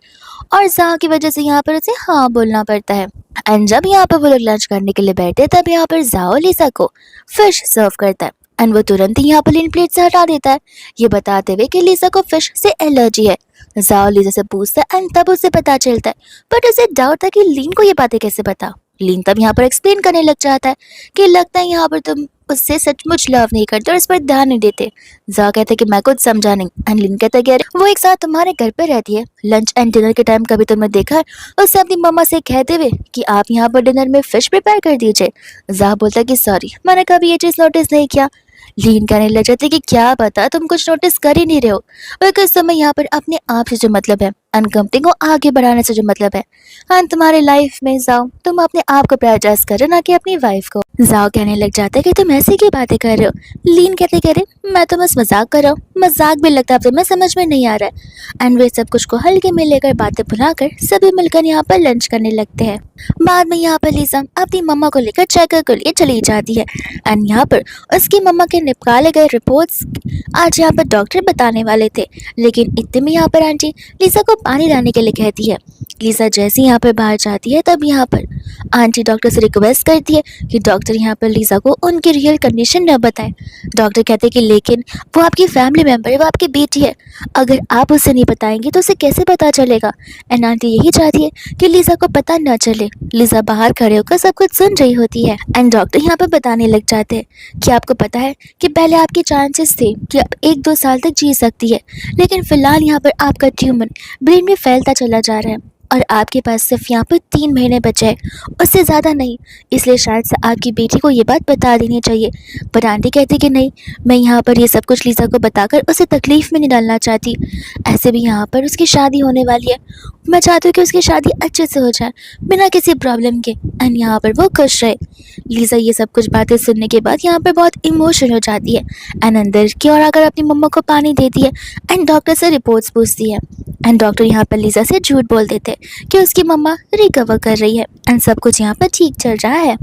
और जा की वजह से यहाँ पर उसे हाँ बोलना पड़ता है। एंड जब यहाँ पर वो लोग लंच करने के लिए बैठे तब यहाँ पर जाओ लीसा को फिश सर्व करता है एंड वो तुरंत ही यहाँ पर लीन प्लेट से हटा देता है, ये बताते हुए कि लीसा को फिश से एलर्जी है। जाओ लीजा से पूछता है एंड तब उसे पता चलता है, बट उसे डाउट था कि लीन को ये बातें कैसे पता। लीन तब यहाँ पर एक्सप्लेन करने लग जाता है कि लगता है यहाँ पर तुम उससे सचमुच लव नहीं करते और इस पर ध्यान नहीं देते। जा कहते हैं कि मैं कुछ समझा नहीं। एंड लिन कहता है कि अरे वो एक साथ तुम्हारे घर पे रहती है, लंच एंड डिनर के टाइम कभी तुमने देखा है उससे अपनी मम्मा से कहते हुए कि आप यहाँ पर डिनर में फिश प्रिपेयर कर दीजिए। जा बोलता है कि सॉरी, मैंने कभी ये चीज़ नोटिस नहीं किया। लीन कहने लग जाती है कि क्या पता तुम कुछ नोटिस कर ही नहीं रहे हो, बिकॉज तुम्हें यहाँ पर अपने आप से जो मतलब है एंड कंपनी को आगे बढ़ाने से जो मतलब है एंड तुम्हारे लाइफ में जाओ तुम अपने आप को प्रायोरिटाइज करो ना कि अपनी वाइफ को। जाओ कहने लग जाता है कि तुम ऐसे की बातें कर रहे हो। लीन कहते कह रहे मैं तो बस मजाक कर रहा हूँ, मजाक भी लगता है अब तो मैं समझ में नहीं आ रहा है। एंड वे सब कुछ को हल्के में लेकर बातें भुलाकर सभी मिलकर यहाँ पर लंच करने लगते हैं। बाद में यहाँ पर लीजा अपनी मम्मा को लेकर चेकअप के लिए चली जाती है एंड यहाँ पर उसकी मम्मा के निकाले गए रिपोर्ट्स आज यहाँ पर डॉक्टर बताने वाले थे, लेकिन इतने में यहाँ पर आंटी लीजा को पानी लाने के लिए कहती है। लीजा जैसे यहाँ पर बाहर जाती है तब यहाँ पर आंटी डॉक्टर से रिक्वेस्ट करती है कि डॉक्टर यहाँ पर लीजा को उनकी रियल कंडीशन न बताएं। डॉक्टर कहते हैं कि लेकिन वो आपकी फैमिली मेम्बर है, वो आपकी बेटी है, अगर आप उसे नहीं बताएंगे तो उसे कैसे पता चलेगा। एंड आंटी यही चाहती है कि लीजा को पता न चले। लीजा बाहर खड़े होकर सब कुछ सुन रही होती है एंड डॉक्टर यहाँ पर बताने लग जाते हैं कि आपको पता है कि पहले आपके चांसेस थे कि आप 1-2 साल तक जी सकती है, लेकिन फिलहाल यहाँ पर आपका ट्यूमर ब्रेन में फैलता चला जा रहा है और आपके पास सिर्फ यहाँ पर 3 महीने बचे हैं, उससे ज़्यादा नहीं, इसलिए शायद से आपकी बेटी को ये बात बता देनी चाहिए। पर आंटी कहती कि नहीं, मैं यहाँ पर ये सब कुछ लीजा को बताकर उसे तकलीफ़ में नहीं डालना चाहती। ऐसे भी यहाँ पर उसकी शादी होने वाली है, मैं चाहती हूँ कि उसकी शादी अच्छे से हो जाए बिना किसी प्रॉब्लम के एंड यहाँ पर वो खुश रहे। लीजा ये सब कुछ बातें सुनने के बाद यहाँ पर बहुत इमोशनल हो जाती है एंड अंदर की ओर आकर अपनी मम्मा को पानी देती है एंड डॉक्टर से रिपोर्ट्स पूछती है एंड डॉक्टर यहाँ पर लीजा से झूठ बोल देते हैं कि उसकी मम्मा रिकवर कर रही है एंड सब कुछ यहाँ पर ठीक चल रहा है।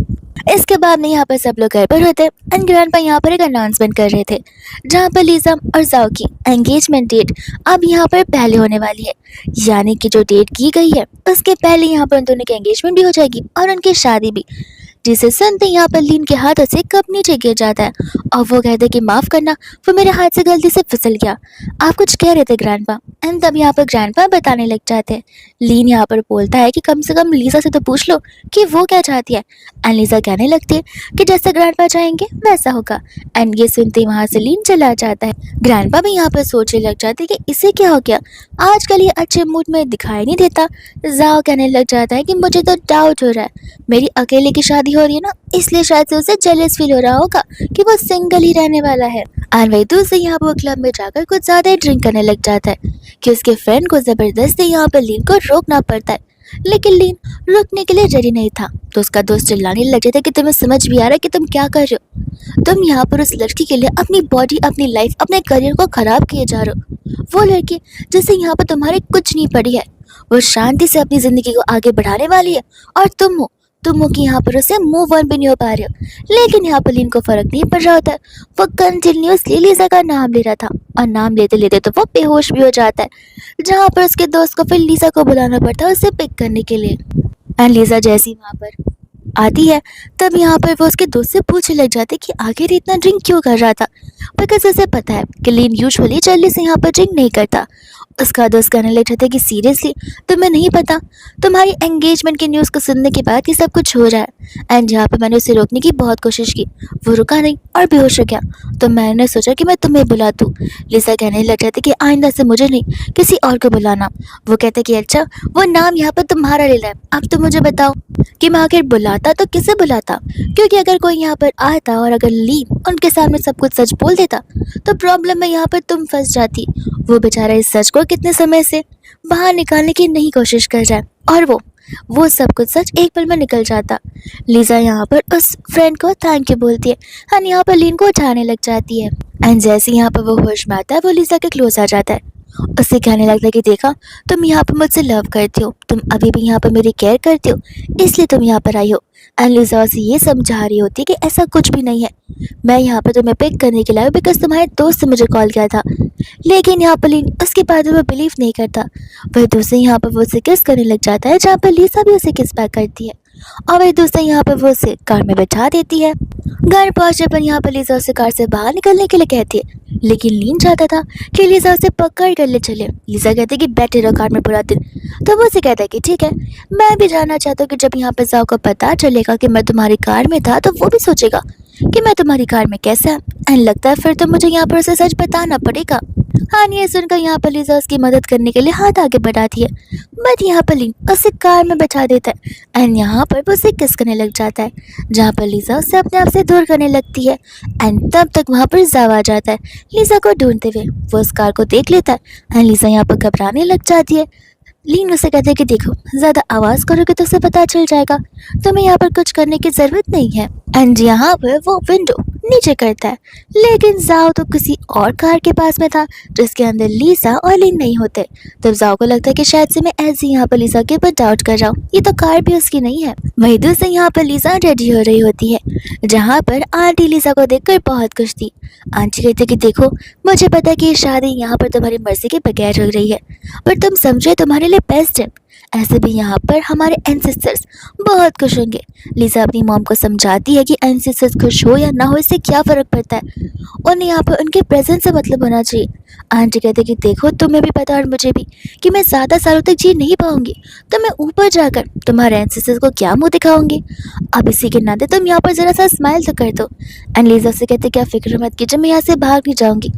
इसके बाद में यहाँ पर सब लोग घर पर होते एंड ग्रैंडपा यहाँ पर एक अनाउंसमेंट कर रहे थे जहाँ पर लीजा और जाओ की एंगेजमेंट डेट अब यहाँ पर पहले होने वाली है, यानी कि जो डेट की गई है उसके पहले यहाँ पर उन दोनों की एंगेजमेंट भी हो जाएगी और उनकी शादी भी। जिसे सुनते यहाँ पर लीन के हाथों से कप नीचे गिर जाता है और वो कहते कि माफ़ करना, वो मेरे हाथ से गलती से फिसल गया, आप कुछ कह रहे थे ग्रैंडपा। एंड तब यहाँ पर ग्रैंडपा बताने लग जाते हैं। लीन यहाँ पर बोलता है कि कम से कम लीजा से तो पूछ लो कि वो क्या चाहती है। एंड लीजा कहने लगती है कि जैसा ग्रैंडपा चाहेंगे वैसा होगा। एंड ये सुनते ही वहाँ से लीन चला जाता है। ग्रैंडपा भी यहाँ पर सोचने लग जाते कि इसे क्या हो गया, आजकल ये अच्छे मूड में दिखाई नहीं देता। जाओ कहने लग जाता है कि मुझे तो डाउट हो रहा है, मेरी अकेले की शादी हो रही है ना, इसलिए शायद से उसे जेलस फील हो रहा होगा कि वो सिंगल ही रहने वाला है। और वही दूसरे यहाँ पर क्लब में जाकर कुछ ज़्यादा ही ड्रिंक करने लग जाता है कि उसके फ्रेंड को ज़बरदस्ती यहाँ पर लीन को रोकना पड़ता है, लेकिन लीन रुकने के लिए रेडी नहीं था। तो उसका दोस्त चिल्लाने लग जाता है कि तुम्हें समझ भी आ रहा है कि तुम क्या कर रहे हो, तुम यहाँ पर उस लड़की के लिए अपनी बॉडी, अपनी लाइफ, अपने करियर को ख़राब किए जा रहे हो। वो लड़की जिससे यहाँ पर तुम्हारे कुछ नहीं पड़ी है, वो शांति से अपनी ज़िंदगी को आगे बढ़ाने वाली है और तुम हो कि यहाँ पर उसे मूव ऑन भी नहीं हो पा रहे हो। लेकिन यहाँ पर लीन को फर्क नहीं पड़ रहा होता है, वो कंटिन्यूसली लीजा का नाम ले रहा था और नाम लेते लेते तो वो बेहोश भी हो जाता है, जहाँ पर उसके दोस्त को फिर लीजा को बुलाना पड़ता है उसे पिक करने के लिए। एंड लीजा जैसी वहाँ पर आती है तब यहाँ पर वो उसके दोस्त से पूछने लग जाते कि आखिर इतना ड्रिंक क्यों कर रहा था, बिकॉज उसे पता है कि लीन यूजुअली जल्दी से यहाँ पर ड्रिंक नहीं करता। उसका दोस्त कहने लग जाता है कि सीरियसली तुम्हें नहीं पता, तुम्हारी एंगेजमेंट की न्यूज़ को सुनने के बाद ये सब कुछ हो रहा है। एंड यहाँ पर मैंने उसे रोकने की बहुत कोशिश की, वो रुका नहीं और बेहोश हो गया, तो मैंने सोचा कि मैं तुम्हें बुला दूँ। लिसा कहने लग जाती कि आइंदा से मुझे नहीं किसी और को बुलाना। वो कहते कि अच्छा वो नाम यहाँ पर तुम्हारा ले है, अब तो मुझे बताओ कि मैं आखिर बुलाता तो किसे बुलाता, क्योंकि अगर कोई यहाँ पर आता और अगर लीन उनके सामने सब कुछ सच बोल देता तो प्रॉब्लम में यहाँ पर तुम फंस जाती। वो बेचारा इस सच को कितने समय से बाहर निकालने की नहीं कोशिश कर रहा है और वो सब कुछ सच एक पल में निकल जाता। लीजा यहाँ पर उस फ्रेंड को थैंक यू बोलती है और यहाँ पर लीन को उठाने लग जाती है। एंड जैसे यहाँ पर वो होश में आता है वो लीजा के क्लोज आ जाता है, उससे कहने लगता है कि देखा तुम यहाँ पर मुझसे लव करती हो, तुम अभी भी यहाँ पर मेरी केयर करती हो, इसलिए तुम यहाँ पर आई हो। एंड लिजा उसे ये समझा रही होती है कि ऐसा कुछ भी नहीं है, मैं यहाँ पर तुम्हें पिक करने के लिए आई बिकॉज तुम्हारे दोस्त ने मुझे कॉल किया था। लेकिन यहाँ पर लीन उसकी बातों में बिलीव नहीं करता, वह दूसरे यहाँ पर वो उसे किस करने लग जाता है, जहाँ पर लीजा भी उसे किस बैक करती है और वही दूसरे यहाँ पर वो उसे कार में बैठा देती है। घर पहुँचने पर यहाँ पर लीजा उसे कार से बाहर निकलने के लिए कहती है, लेकिन लीन चाहता था कि लीजा उसे पकड़ कर ले चले। लीजा कहती है कि बैठे रहो कार में पूरा दिन, तो वो उसे कहता है कि ठीक है, मैं भी जानना चाहता हूँ कि जब यहाँ पर जाओ को पता चलेगा कि मैं तुम्हारी कार में था तो वो भी सोचेगा कि मैं तुम्हारी कार में कैसा एंड लगता है फिर तो मुझे यहाँ पर उसे सच बताना पड़ेगा। हानि ये सुनकर यहाँ पर लीजा उसकी मदद करने के लिए हाथ आगे बढ़ाती है, बट यहाँ पर लीन उसे कार में बैठा देता है एंड यहाँ पर वो उसे किस करने लग जाता है, जहाँ पर लीजा उसे अपने आप से दूर करने लगती है। एंड तब तक वहाँ पर जाव आ जाता है लीजा को ढूंढते हुए। वो उस कार को देख लेता है एंड लीजा यहाँ पर घबराने लग जाती है। लीन उसे कहते हैं कि देखो, ज़्यादा आवाज़ करोगे तो उसे पता चल जाएगा, तुम्हें यहाँ पर कुछ करने की ज़रूरत नहीं है। एंड यहाँ पर वो विंडो नीचे करता है, लेकिन जाओ तो किसी और कार के पास में था जिसके अंदर लीसा और लीन नहीं होते। तब जाओ को लगता है कि शायद से मैं ऐसे यहाँ पर लीसा के ऊपर डाउट कर रहा हूँ, ये तो कार भी उसकी नहीं है। वहीं दूसरे यहाँ पर लीसा रेडी हो रही होती है, जहाँ पर आंटी लीसा को देखकर बहुत खुश थी। आंटी कहती है कि देखो, मुझे पता है कि ये शादी यहाँ पर तुम्हारी मर्जी के बगैर हो रही है, पर तुम समझे तुम्हारे लिए बेस्ट है। ऐसे भी यहाँ पर हमारे एंसेस्टर्स बहुत खुश होंगे। लीजा अपनी मॉम को समझाती है कि एंसेस्टर्स खुश हो या ना हो इससे क्या फ़र्क पड़ता है, उन्हें यहाँ पर उनके प्रेजेंस से मतलब होना चाहिए। आंटी कहते कि देखो, तुम्हें भी पता और मुझे भी कि मैं ज़्यादा सालों तक जी नहीं पाऊंगी, तो मैं ऊपर जाकर तुम्हारे एंसेस्टर्स को क्या मुँह दिखाऊंगी। अब इसी के नाते तुम यहाँ पर ज़रा सा स्माइल तो कर दो। एंड लीजा से कहते क्या फिक्र मत कीजिए, मैं यहाँ से भाग नहीं जाऊँगी,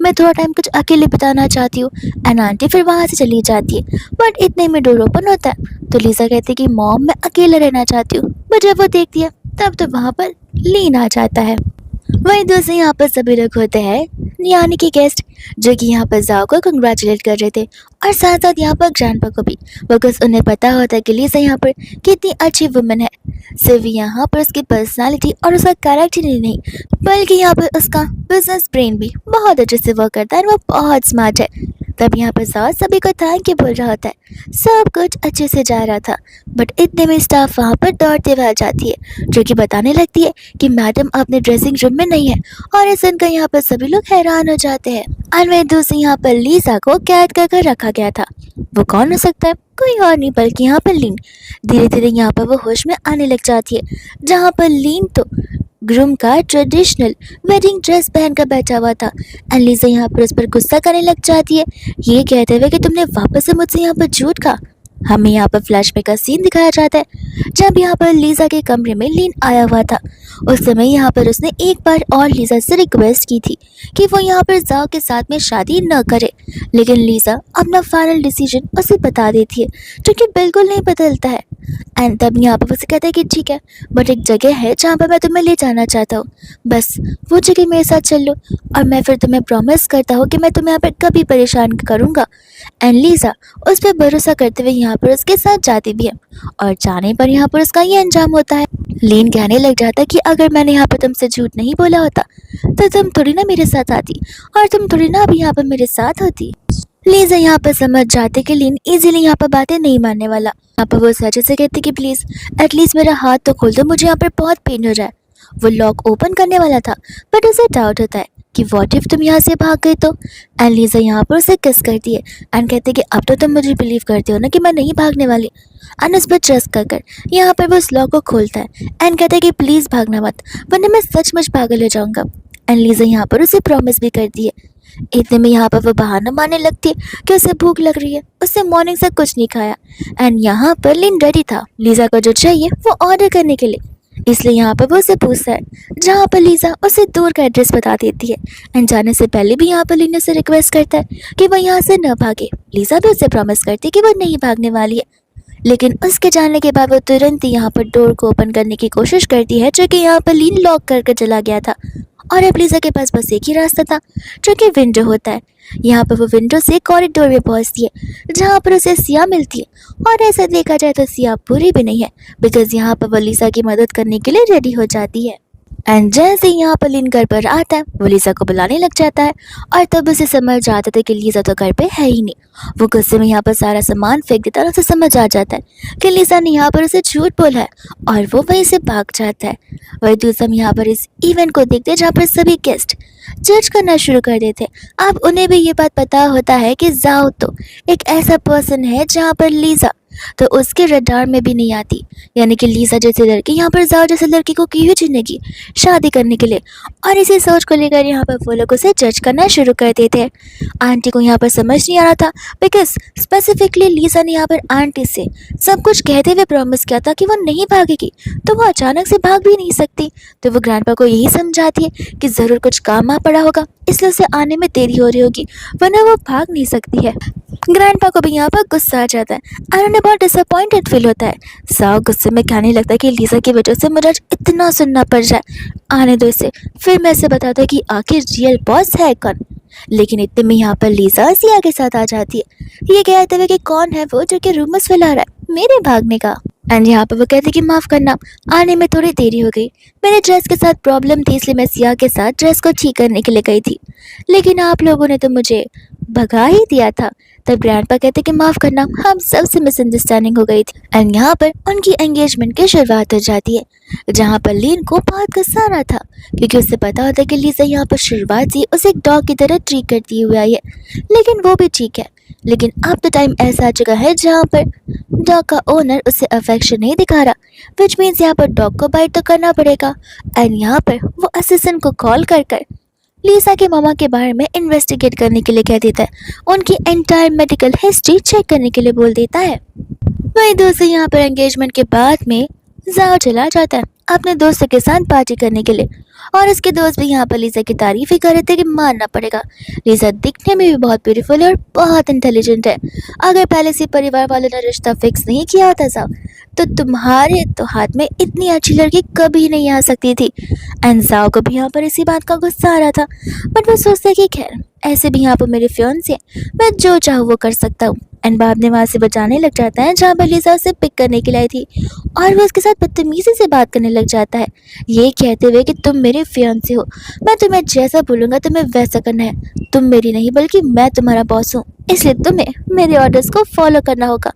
मैं थोड़ा टाइम कुछ अकेले बिताना चाहती हूँ। एंड आंटी फिर वहाँ से चली जाती है, बट इतने में डोर ओपन होता है तो लीजा कहती है कि मॉम मैं अकेला रहना चाहती हूँ। बट जब वो देखती है तब तो वहाँ पर लीन आ जाता है। वहीं दूसरे यहाँ पर सभी लोग होते हैं यानी कि गेस्ट, जो कि यहाँ पर जाओ को कंग्रेचुलेट कर रहे थे और साथ साथ यहाँ पर ग्रैंडपा को भी, बिकॉज उन्हें पता होता है कि लीजा यहाँ पर कितनी अच्छी वुमन है। सिर्फ यहाँ पर उसकी पर्सनालिटी और उसका कैरेक्टर ही नहीं, बल्कि यहाँ पर उसका बिजनेस ब्रेन भी बहुत अच्छे से वर्क करता है और वो बहुत स्मार्ट है। तब यहाँ पर साथ सभी को थैंक यू बोल रहा होता है। सब कुछ अच्छे से जा रहा था, बट इतने में स्टाफ वहाँ पर दौड़ते हुए आ जाती है, जो कि बताने लगती है कि मैडम अपने ड्रेसिंग रूम में नहीं है। और इस सुनकर यहाँ पर सभी लोग हैरान हो जाते हैं। और वहीं दूसरी यहाँ पर लीजा को कैद कर रखा गया था। वो कौन हो सकता है, कोई और नहीं बल्कि यहाँ पर लीन। धीरे धीरे यहाँ पर वो होश में आने लग जाती है, जहाँ पर लीन तो ग्रूम का ट्रेडिशनल वेडिंग ड्रेस पहनकर बैठा हुआ था। एंड लीजा यहाँ पर उस पर गुस्सा करने लग जाती है, ये कहते हुए कि तुमने वापस से मुझसे यहाँ पर झूठ कहा। हमें यहाँ पर फ्लैशबैक का सीन दिखाया जाता है, जब यहाँ पर लीजा के कमरे में लीन आया हुआ था। उस समय यहाँ पर उसने एक बार और लीजा से रिक्वेस्ट की थी कि वो यहाँ पर जाओ के साथ में शादी न करे, लेकिन लीजा अपना फाइनल डिसीजन उसे बता देती है, जो कि बिल्कुल नहीं बदलता है। एंड तब यहाँ पर उसे कहता है कि ठीक है, बट एक जगह है जहाँ पर मैं तुम्हें ले जाना चाहता हूँ, बस वो जगह मेरे साथ चल लो और मैं फिर तुम्हें प्रॉमिस करता हूँ कि मैं तुम्हें यहाँ पर कभी परेशान करूँगा। एंड लीजा उस पर भरोसा करते हुए यहाँ पर उसके साथ जाती भी है, और जाने पर यहाँ पर उसका ये अंजाम होता है। लीन कहने लग जाता है कि अगर मैंने यहाँ पर तुमसे झूठ नहीं बोला होता तो तुम थोड़ी ना मेरे साथ आती, और तुम थोड़ी ना अभी यहाँ पर मेरे साथ होती। लीजा यहाँ पर समझ जाते कि लीन इजीली यहाँ पर बातें नहीं मानने वाला। यहाँ पर वो सच से कहती कि प्लीज़ एटलीस्ट मेरा हाथ तो खोल दो, मुझे यहाँ पर बहुत पेन हो रहा है। वो लॉक ओपन करने वाला था, बट उसे डाउट होता है कि व्हाट इफ तुम यहाँ से भाग गई तो। एंड लीजा यहाँ पर उसे किस करती है एंड कहते कि अब तो तुम मुझे बिलीव करते हो ना कि मैं नहीं भागने वाली। एंड उस पर ट्रस्ट कर यहाँ पर वो उस लॉक को खोलता है एंड कहता है कि प्लीज़ भागना मत, वरना मैं सचमुच पागल हो जाऊँगा। एंड लीजा यहाँ पर उसे प्रॉमिस भी करती है। इतने में यहाँ पर वो बहाना मारने लगती है कि उसे भूख लग रही है, उससे मॉर्निंग से कुछ नहीं खाया। एंड यहाँ पर लिन रेडी था लीजा को जो चाहिए वो ऑर्डर करने के लिए, इसलिए यहाँ पर वो उसे पूछता है, जहाँ पर लीजा उसे दूर का एड्रेस बता देती है। एंड जाने से पहले भी यहाँ पर लिन उसे रिक्वेस्ट करता है कि वो यहाँ से न भागे। लीजा भी उसे प्रॉमिस करती है कि वो नहीं भागने वाली है, लेकिन उसके जाने के बाद वो तुरंत ही यहाँ पर डोर को ओपन करने की कोशिश करती है, जो कि यहाँ पर लीन लॉक करके चला गया था। और अब लीजा के पास बस एक ही रास्ता था, जो कि विंडो होता है। यहाँ पर वो विंडो से कॉरिडोर में पहुँचती है, जहाँ पर उसे सिया मिलती है। और ऐसा देखा जाए तो सिया बुरी भी नहीं है, बिकॉज यहाँ पर वो लीजा की मदद करने के लिए रेडी हो जाती है। एंड जैसे ही यहाँ पर लिन घर पर आता है, वो लीजा को बुलाने लग जाता है, और तब उसे समझ जाता था कि लीजा तो घर पे है ही नहीं। वो गुस्से में यहाँ पर सारा सामान फेंक देता है और उसे समझ आ जाता है कि लीजा ने यहाँ पर उसे झूठ बोला है, और वो वहीं से भाग जाता है। वही दूसरा हम यहाँ पर इस इवेंट को देखते हैं, जहाँ पर सभी गेस्ट जज करना शुरू कर देते हैं। अब उन्हें भी ये बात पता होता है कि जाओ तो एक ऐसा पर्सन है जहाँ पर लीजा तो उसके रडार में भी नहीं आती। यानी कि लीजा जैसी लड़की यहाँ पर जाओ जैसे लड़की को क्यों चुनेगी शादी करने के लिए। और इसी सोच को लेकर यहाँ पर वो लोग उसे जज करना शुरू कर देते हैं। आंटी को यहाँ पर समझ नहीं आ रहा था, बिकॉज स्पेसिफिकली लीजा ने यहाँ पर आंटी से सब कुछ कहते हुए प्रॉमिस किया था कि वो नहीं भागेगी, तो वो अचानक से भाग भी नहीं सकती। तो वो ग्रैंडपा को यही समझाती है कि ज़रूर कुछ काम आ पड़ा होगा, इसलिए उसे आने में देरी हो रही होगी, वरना वो भाग नहीं सकती है। ग्रैंडपा को भी यहाँ पर गुस्सा आ जाता है और उन्हें बहुत डिसअपॉइंटेड फील होता है। साव गुस्से में कहने लगता है कि लीजा की वजह से मुझे आज इतना सुनना पड़ जाए, आने दो इसे, फिर मैं इसे बताता है कि आखिर रियल बॉस है कौन। लेकिन इतने में यहाँ पर लीजा सिया के साथ आ जाती है, ये कहते हुए कि कौन है वो जो कि रूमर्स फैला रहा है मेरे भागने का। एंड यहाँ पर वो कहती कि माफ़ करना, आने में थोड़ी देरी हो गई, मेरे ड्रेस के साथ प्रॉब्लम थी, इसलिए मैं सिया के साथ ड्रेस को ठीक करने के लिए गई थी, लेकिन आप लोगों ने तो मुझे भगा ही दिया था। तब ग्रैंडपा कहते कि माफ़ करना, हम सबसे मिसअंडरस्टैंडिंग हो गई थी। एंड यहाँ पर उनकी एंगेजमेंट की शुरुआत हो जाती है, जहाँ पर लीन को बहुत गुस्सा आ रहा था, क्योंकि उससे पता होता है कि लीजा यहाँ पर शुरुआत से उसे एक डॉग की तरह ट्रीट करती हुई आई है। लेकिन वो भी ठीक है, लेकिन अब तो टाइम ऐसा आ चुका है जहाँ पर डॉग का ओनर उसे अफेक्शन नहीं दिखा रहा, विच मीन्स यहाँ पर डॉग को बाइट तो करना पड़ेगा। एंड यहाँ पर वो असिस्टेंट को कॉल कर लीसा के मामा के बारे में इन्वेस्टिगेट करने के लिए कह देता है, उनकी एंटायर मेडिकल हिस्ट्री चेक करने के लिए बोल देता है। वही दोस्तों यहाँ पर एंगेजमेंट के बाद में जाओ चला जाता है अपने दोस्तों के साथ पार्टी करने के लिए, और उसके दोस्त भी यहाँ पर लीजा की तारीफ ही कर रहे थे कि मानना पड़ेगा, लीजा दिखने में भी बहुत ब्यूटीफुल है और बहुत इंटेलिजेंट है। अगर पहले से परिवार वालों ने रिश्ता फिक्स नहीं किया होता जाओ, तो तुम्हारे तो हाथ में इतनी अच्छी लड़की कभी नहीं आ सकती थी। एंड जाओ को भी यहाँ पर इसी बात का गुस्सा आ रहा था, बट वो सोचते कि खैर ऐसे भी यहाँ पर मेरे फियांसे हैं, मैं जो चाहूँ वो कर सकता हूँ। एंड बाद में वहाँ से बचाने लग जाता है जहाँ पर लीजा उसे पिक करने के लिए आई थी, और वो उसके साथ बदतमीजी से बात करने लग जाता है, ये कहते हुए कि तुम मेरे फियांसे हो, मैं तुम्हें जैसा बोलूँगा तुम्हें वैसा करना है, तुम मेरी नहीं बल्कि मैं तुम्हारा बॉस हूँ, इसलिए तुम्हें मेरे ऑर्डर्स को फॉलो करना होगा।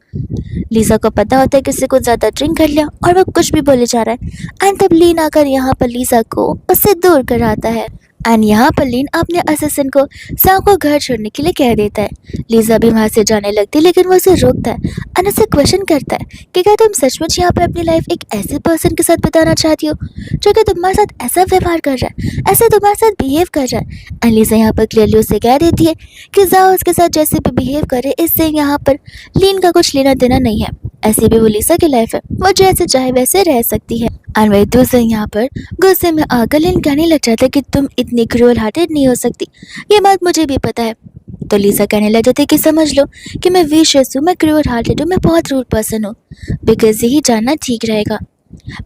लीजा को पता होता है कि उससे कुछ ज़्यादा ड्रिंक कर लिया और वो कुछ भी बोले जा रहा है। एंड तब लीन आकर यहाँ पर लीजा को उससे दूर कराता है। एंड यहाँ पर लीन अपने असिस्टेंट को साव को घर छोड़ने के लिए कह देता है। लीजा भी वहाँ से जाने लगती है, लेकिन वो उसे रोकता है एंड उसे क्वेश्चन करता है कि क्या तुम सचमुच यहाँ पर अपनी लाइफ एक ऐसे पर्सन के साथ बिताना चाहती हो जो कि तुम्हारे साथ ऐसा व्यवहार कर रहा है, ऐसे तुम्हारे साथ बिहेव कर रहा है। एंड लीजा यहाँ पर क्लियरली उसे कह देती है कि जाओ उसके साथ जैसे भी बिहेव करे, इससे यहाँ पर लीन का कुछ लेना देना नहीं है, ऐसे भी वो लीजा की लाइफ है, वो जैसे चाहे वैसे रह सकती है। और वही दूसरे यहाँ पर गुस्से में आकर लीन कहने लग जाता है कि तुम इतनी क्रूअल हार्टेड नहीं हो सकती, ये बात मुझे भी पता है। तो लीजा कहने लग जाती है कि समझ लो कि मैं विशियस हूँ, मैं क्रूअल हार्टेड हूँ, मैं बहुत रूड पर्सन हूँ, बिकॉज यही जानना ठीक रहेगा।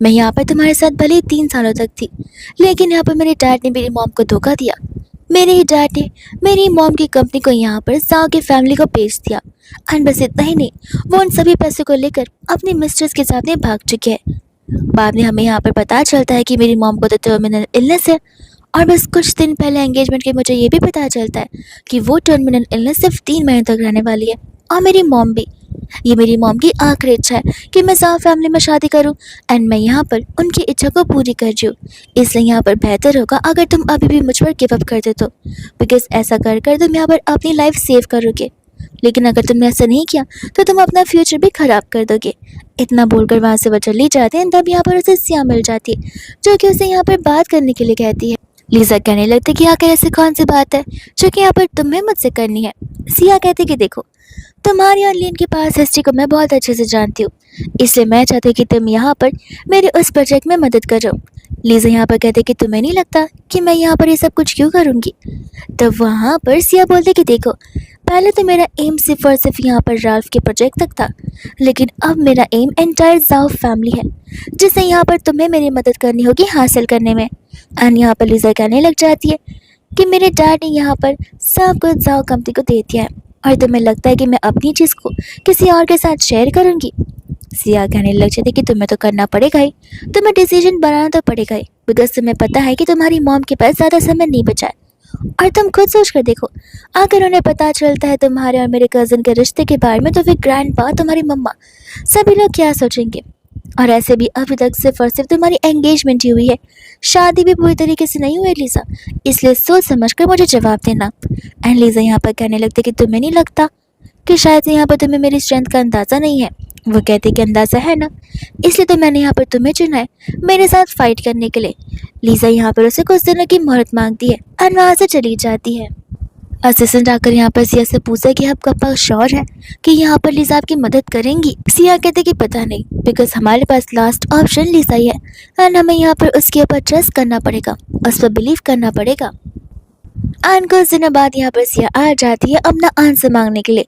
मैं यहाँ पर तुम्हारे साथ भले ही 3 सालों तक थी, लेकिन यहाँ पर मेरे डैड ने मेरी मॉम को धोखा दिया, मेरे ही डैड ने मेरी मॉम की कंपनी को यहाँ पर साव की फैमिली को बेच दिया। एंड बस इतना ही नहीं, वो उन सभी पैसों को लेकर अपनी मिस्ट्रेस के साथ में भाग चुके हैं। बाद में हमें यहाँ पर पता चलता है कि मेरी मॉम को तो टर्मिनल इलनेस है, और बस कुछ दिन पहले एंगेजमेंट के मुझे ये भी पता चलता है कि वो टर्मिनल इलनेस सिर्फ 3 महीने तक रहने वाली है, और मेरी मॉम भी। ये मेरी मॉम की आखिरी इच्छा है कि मैं साव फैमिली में शादी करूं, एंड मैं यहाँ पर उनकी इच्छा को पूरी कर रही हूँ। इसलिए यहाँ पर बेहतर होगा अगर तुम अभी भी मुझ पर गिव अप कर दे तो, बिकॉज ऐसा कर तुम यहाँ पर अपनी लाइफ सेव करोगे, लेकिन अगर तुमने ऐसा नहीं किया तो तुम अपना फ्यूचर भी खराब कर दोगे। इतना बोलकर वहाँ से वो चली जाती है। तब यहाँ पर उसे सिया मिल जाती है, जो कि उसे यहाँ पर बात करने के लिए कहती है। लीजा कहने लगती है कि आखिर ऐसी कौन सी बात है जो कि यहाँ पर तुम्हें मुझसे करनी है। सिया कहती कि देखो, तुम्हारी और लीन के पास हिस्ट्री को मैं बहुत अच्छे से जानती हूँ, इसलिए मैं चाहती हूँ कि तुम यहाँ पर मेरे उस प्रोजेक्ट में मदद करो। लीजा यहाँ पर कहते कि तुम्हें नहीं लगता कि मैं यहाँ पर ये सब कुछ क्यों करूँगी। तब वहाँ पर सिया बोलते कि देखो, पहले तो मेरा एम सिर्फ और सिर्फ यहाँ पर राल्फ के प्रोजेक्ट तक था, लेकिन अब मेरा एम एंटायर जाओ फैमिली है, जिससे यहाँ पर तुम्हें मेरी मदद करनी होगी हासिल करने में। एंड यहाँ पर लीजा कहने लग जाती है कि मेरे डैड ने यहाँ पर सब कुछ जाओ कंपनी को दे दिया है, और तुम्हें लगता है कि मैं अपनी चीज़ को किसी और के साथ शेयर करूँगी। सिया कहने लग जाती कि तुम्हें तो करना पड़ेगा ही, तुम्हें डिसीजन बनाना तो पड़ेगा ही, बिकॉज तुम्हें पता है कि तुम्हारी मॉम के पास ज़्यादा समय नहीं बचा है। और तुम खुद सोच कर देखो, अगर उन्हें पता चलता है तुम्हारे और मेरे कज़न के रिश्ते के बारे में, तो फिर ग्रैंडपा, तुम्हारी मम्मा, सभी लोग क्या सोचेंगे। और ऐसे भी अभी तक सिर्फ और सिर्फ तुम्हारी एंगेजमेंट ही हुई है, शादी भी पूरी तरीके से नहीं हुई लीजा, इसलिए सोच समझ कर मुझे जवाब देना। एंड लीजा यहाँ पर कहने लगती कि तुम्हें नहीं लगता कि शायद यहाँ पर तुम्हें मेरी स्ट्रेंथ का अंदाज़ा नहीं है, वो कहती कि अंदाज़ा है ना, इसलिए तो मैंने यहाँ पर तुम्हें चुना है मेरे साथ फाइट करने के लिए। लीजा यहाँ पर उसे कुछ दिनों की मोहलत मांगती है और वहाँ से चली जाती है। असिस्टेंट आकर यहाँ पर सिया से पूछा कि आपका पास श्योर है कि यहाँ पर लीजा आपकी मदद करेंगी। सिया कहते कि पता नहीं, बिकॉज हमारे पास लास्ट ऑप्शन लीजा ही है एंड हमें यहाँ पर उसके ऊपर ट्रस्ट करना पड़ेगा, उस पर बिलीव करना पड़ेगा। एंड कुछ दिनों बाद यहाँ पर सिया आ जाती है अपना आंसर मांगने के लिए,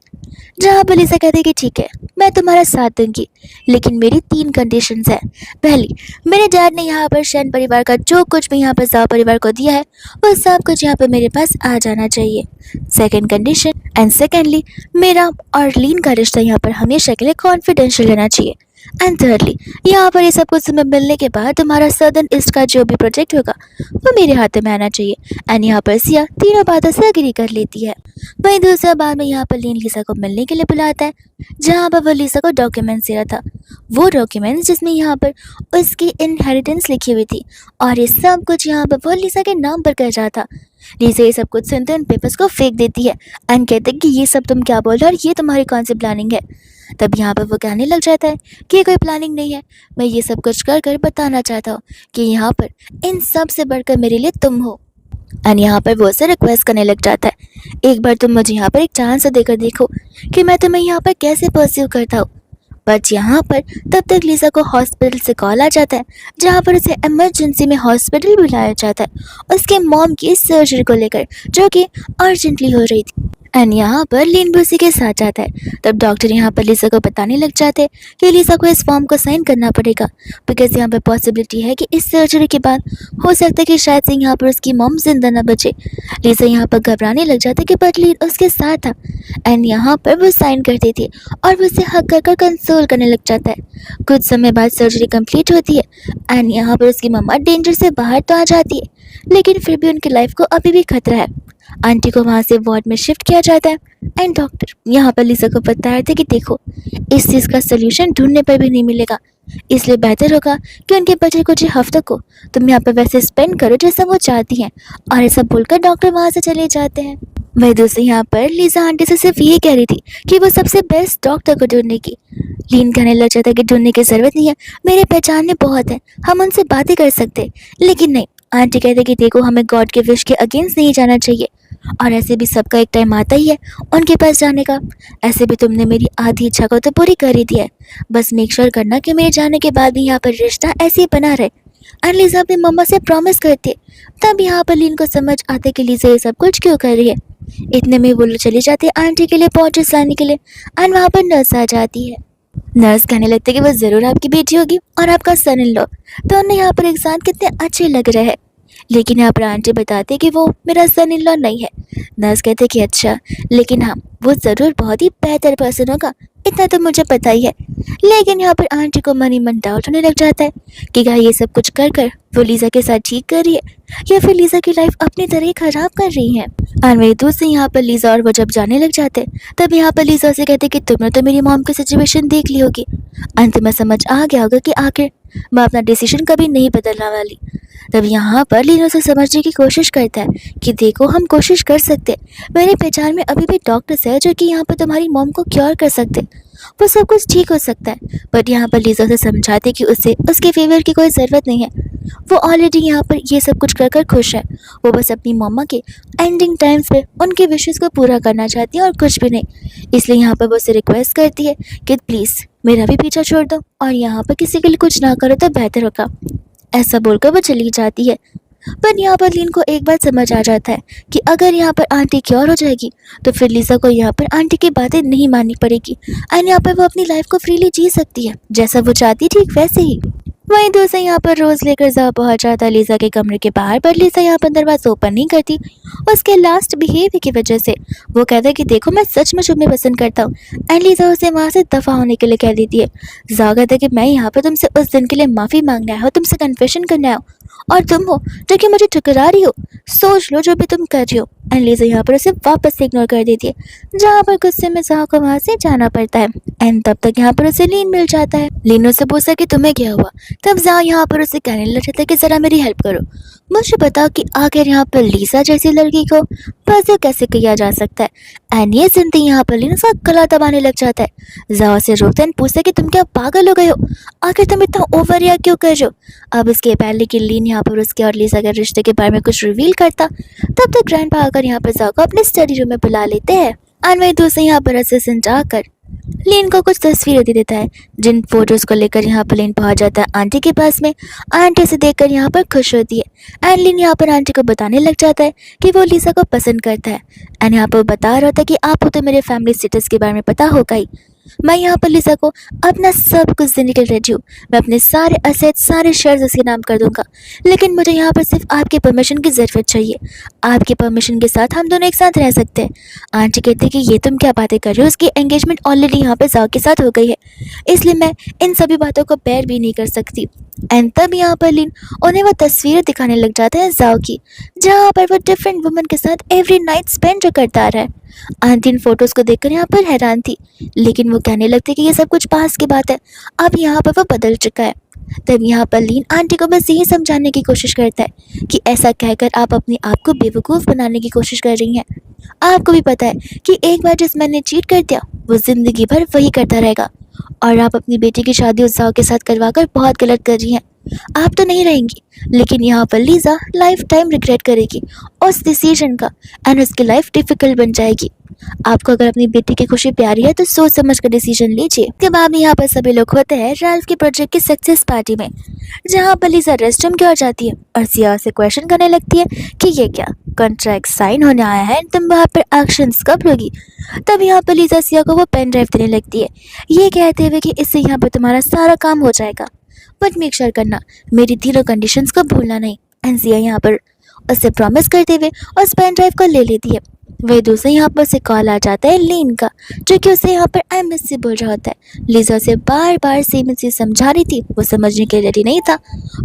जहाँ पर लीजा कहती है कि ठीक है मैं तुम्हारा साथ दूंगी, लेकिन मेरी 3 कंडीशंस है। पहली, मेरे डैड ने यहाँ पर शैन परिवार का जो कुछ भी यहाँ पर जाव परिवार को दिया है वो सब कुछ यहाँ पर मेरे पास आ जाना चाहिए। सेकंड कंडीशन, एंड सेकेंडली मेरा और लीन का रिश्ता यहाँ पर हमेशा के लिए कॉन्फिडेंशियल रहना चाहिए। एंड थर्डली, यहाँ पर ये सब कुछ तुम्हें मिलने के बाद तुम्हारा सदर्न ईस्ट का जो भी प्रोजेक्ट होगा वो मेरे हाथ में आना चाहिए। एंड यहाँ पर सिया तीनों बातों से एग्री कर लेती है। वहीं दूसरा बार में यहाँ पर लीन लीसा को मिलने के लिए बुलाता है, जहाँ पर वो लीसा को डॉक्यूमेंट्स दे रहा था। वो डॉक्यूमेंट्स जिसमें यहाँ पर उसकी इनहेरिटेंस लिखी हुई थी और ये सब कुछ यहाँ पर वो लीसा के नाम पर कर रहा था। लीसा ये सब कुछ सुनते उन पेपर्स को फेंक देती है एंड कहते कि ये सब तुम क्या बोल रहे हो और ये तुम्हारी कौन सी प्लानिंग है। तब यहाँ पर वो कहने लग जाता है कि ये कोई प्लानिंग नहीं है, मैं ये सब कुछ कर कर बताना चाहता हूँ कि यहाँ पर इन सब से बढ़कर मेरे लिए तुम हो। एंड यहाँ पर वो उसे रिक्वेस्ट करने लग जाता है, एक बार तुम मुझे यहाँ पर एक चांस देकर देखो कि मैं तुम्हें यहाँ पर कैसे परस्यू करता हूँ। बट यहाँ पर तब तक लीजा को हॉस्पिटल से कॉल आ जाता है, जहाँ पर उसे इमरजेंसी में हॉस्पिटल बुलाया जाता है उसके मॉम की सर्जरी को लेकर, जो कि अर्जेंटली हो रही थी। एंड यहाँ पर लीन भी उसी के साथ जाता है। तब डॉक्टर यहाँ पर लीजा को बताने लग जाते हैं कि लीजा को इस फॉर्म को साइन करना पड़ेगा, बिकॉज यहाँ पर पॉसिबिलिटी है कि इस सर्जरी के बाद हो सकता है कि शायद से यहाँ पर उसकी मॉम जिंदा न बचे। लीजा यहाँ पर घबराने लग जाता है कि बट लीन उसके साथ था एंड यहाँ पर वो साइन करती थी और वो उसे हक कर कंसोल करने लग जाता है। कुछ समय बाद सर्जरी कंप्लीट होती है एंड यहाँ पर उसकी मम्मा डेंजर से बाहर तो आ जाती है, लेकिन फिर भी उनकी लाइफ को अभी भी खतरा है। आंटी को वहाँ से वार्ड में शिफ्ट किया जाता है एंड डॉक्टर यहाँ पर लीजा को बताया था कि देखो इस चीज़ का सोल्यूशन ढूंढने पर भी नहीं मिलेगा, इसलिए बेहतर होगा कि उनके बचे कुछ हफ्तों को तुम यहाँ पर वैसे स्पेंड करो जैसा वो चाहती हैं। और ऐसा बोलकर डॉक्टर वहाँ से चले जाते हैं। वह दूसरी यहाँ पर लीजा आंटी से सिर्फ ये कह रही थी कि वो सबसे बेस्ट डॉक्टर को ढूंढने की। लीन कहने लग जाता है कि ढूंढने की जरूरत नहीं है, मेरे पहचान में बहुत है, हम उनसे बातें कर सकते। लेकिन नहीं, आंटी कहते कि देखो हमें गॉड के विश के अगेंस्ट नहीं जाना चाहिए, और ऐसे भी सबका एक टाइम आता ही है उनके पास जाने का। ऐसे भी तुमने मेरी आधी इच्छा को तो पूरी कर ही दिया है, बस मेक श्योर करना कि मेरे जाने के बाद भी यहाँ पर रिश्ता ऐसे ही बना रहे। और लीजा अपनी मम्मा से प्रॉमिस करती है। तब यहाँ पर लीन को समझ आते कि लीजा ये सब कुछ क्यों कर रही है। इतने में वो लोग चले जाते हैं आंटी के लिए पॉटर्स लाने के लिए एंड वहाँ पर नर्स आ जाती है। नर्स कहने लगती है कि वो ज़रूर आपकी बेटी होगी और आपका सन इन लॉ, तो उन्हें यहाँ पर एक साथ कितने अच्छे लग रहे हैं। लेकिन यहाँ पर आंटी बताते कि वो मेरा सन इन लॉ नहीं है। नर्स कहते कि अच्छा, लेकिन हाँ वो ज़रूर बहुत ही बेहतर पर्सन होगा, इतना तो मुझे पता ही है। लेकिन यहाँ पर आंटी को मन ही मन डाउट होने लग जाता है कि क्या ये सब कुछ कर कर वो लीजा के साथ ठीक कर रही है या फिर लीजा की लाइफ अपनी तरह ही खराब कर रही है। और मेरे दोस्त से यहाँ पर लीजा और वो जब जाने लग जाते तब यहाँ पर लीजा से कहते कि तुमने तो मेरी मॉम की सिचुएशन देख ली होगी, अंत में समझ आ गया होगा कि आखिर मैं अपना डिसीजन कभी नहीं बदलने वाली। तब यहाँ पर लीन उसे समझने की कोशिश करता है कि देखो हम कोशिश कर सकते, मेरे पहचान में अभी भी डॉक्टर्स है जो कि यहाँ पर तुम्हारी मॉम को क्योर कर सकते, वो सब कुछ ठीक हो सकता है। बट यहाँ पर लीजा से समझाते कि उसे उसके फेवर की कोई ज़रूरत नहीं है, वो ऑलरेडी यहाँ पर ये सब कुछ कर कर खुश है, वो बस अपनी मम्मा के एंडिंग टाइम्स पे उनके विशेस को पूरा करना चाहती है और कुछ भी नहीं। इसलिए यहाँ पर वो उसे रिक्वेस्ट करती है कि प्लीज़ मेरा भी पीछा छोड़ दो और यहाँ पर किसी के लिए कुछ ना करो तो बेहतर होगा। ऐसा बोलकर वो चली जाती है। पर यहाँ पर लीन को एक बात समझ आ जाता है कि अगर यहाँ पर आंटी क्योर हो जाएगी तो फिर लीजा को यहाँ पर आंटी की बातें नहीं माननी पड़ेगी एंड यहाँ पर वो अपनी लाइफ को फ्रीली जी सकती है जैसा वो चाहती ठीक वैसे ही। वहीं दूसरा यहाँ पर रोज लेकर जा पहुंच जाता है लीजा के कमरे के बाहर, पर लीजा यहाँ पर दरवाजा ओपन नहीं करती। उसके लास्ट बिहेवियर की वजह से वो कहता है कि देखो मैं सचमुच तुम्हें पसंद करता हूँ एंड लीजा उसे वहाँ से दफा होने के लिए कह देती है। जा कहता है कि मैं यहाँ पर तुमसे उस दिन के लिए माफ़ी मांगने आया हूँ, तुमसे कन्फेशन करने आया हूँ और तुम हो जो कि मुझे ठुकरा रही हो, सोच लो जो भी तुम कर रही हो। एंड लीजा यहाँ पर उसे वापस से इग्नोर कर देती है, जहाँ पर गुस्से में जाह को वहाँ से जाना पड़ता है। एंड तब तक यहाँ पर उसे लीन मिल जाता है। लीन उसे पूछता कि तुम्हें क्या हुआ। तब जा यहाँ पर उसे कहने लग जाता है कि ज़रा मेरी हेल्प करो, मुझे बताओ कि आखिर यहाँ पर लीसा जैसी लड़की को पसंद कैसे किया जा सकता है। एंड ये सुनते ही यहाँ पर लीन उसका गला दबाने लग जाता है। जाओ से रोकता है, पूछता है कि तुम क्या पागल हो गए हो, आखिर तुम इतना ओवर रिएक्ट क्यों कर रहे हो। अब इसके पहले कि लीन यहाँ पर उसके और लीसा के रिश्ते के बारे में कुछ रिवील करता, तब तक ग्रैंडपा आकर यहाँ पर जाओ को अपने स्टडी रूम में बुला लेते हैं। एंड वही दूसरे यहाँ पर असिस्टेंट आकर लीन को कुछ तस्वीरें दे देता है, जिन फोटोज को लेकर यहाँ पर लीन पहुंच जाता है आंटी के पास में। आंटी से देखकर यहाँ पर खुश होती है एंड लीन यहाँ पर आंटी को बताने लग जाता है कि वो लीसा को पसंद करता है। एंड यहाँ पर बता रहा था कि आपको तो मेरे फैमिली स्टेटस के बारे में पता होगा ही, मैं यहाँ पर लीसा को अपना सब कुछ देने के लिए रेडी हूँ। मैं अपने सारे असेट्स सारे शेयर्स उसके नाम कर दूंगा, लेकिन मुझे यहाँ पर सिर्फ आपके परमिशन की ज़रूरत चाहिए। आपके परमिशन के साथ हम दोनों एक साथ रह सकते हैं। आंटी कहती है कि ये तुम क्या बातें कर रहे हो, उसकी एंगेजमेंट ऑलरेडी यहाँ पर जाओ के साथ हो गई है, इसलिए मैं इन सभी बातों को बेयर भी नहीं कर सकती। एंड तब यहाँ पर लीन उन्हें वो तस्वीरें दिखाने लग जाते हैं जाओ की, जहाँ पर वो डिफरेंट वुमन के साथ एवरी नाइट स्पेंड जो करता आ रहा है। आंटी इन फोटोज़ को देखकर यहाँ पर हैरान थी, लेकिन वो कहने लगती कि ये सब कुछ पास की बात है, अब यहाँ पर वो बदल चुका है। तब यहाँ पर लीन आंटी को बस यही समझाने की कोशिश करता है कि ऐसा कहकर आप अपने आप को बेवकूफ़ बनाने की कोशिश कर रही हैं। आपको भी पता है कि एक बार जिस मैंने चीट कर दिया वो ज़िंदगी भर वही करता रहेगा, और आप अपनी बेटी की शादी उस जाओ के साथ करवाकर बहुत गलत कर रही हैं। आप तो नहीं रहेंगी, लेकिन यहाँ पर लीजा लाइफ टाइम रिग्रेट करेगी उस डिसीजन का, एंड उसकी लाइफ डिफिकल्ट बन जाएगी। आपको अगर अपनी बेटी की खुशी प्यारी है तो सोच समझ कर डिसीजन लीजिए। के बाद यहाँ पर सभी लोग होते हैं रैल्फ के प्रोजेक्ट की सक्सेस पार्टी में, जहाँ पर लीजा रेस्ट रूम की ओर जाती है और सिया से क्वेश्चन करने लगती है कि ये क्या कॉन्ट्रैक्ट साइन होने आया है, तुम वहाँ पर एक्शंस कब लोगी। तब यहाँ पर लीजा सिया को वो पेन ड्राइव देने लगती है, ये कहते हुए कि इससे यहाँ पर तुम्हारा सारा काम हो जाएगा, बट मेक श्योर करना मेरी तीनों कंडीशंस को भूलना नहीं। एंड सिया यहाँ पर उससे प्रॉमिस करते हुए उस पेन ड्राइव को ले लेती है। वही दूसरे यहाँ पर उसे कॉल आ जाता है लीन का, जो कि उसे यहाँ पर आई मिस बोल रहा होता है। लीजा उसे बार बार सेम चीज समझा रही थी, वो समझने के लिए रेडी नहीं था।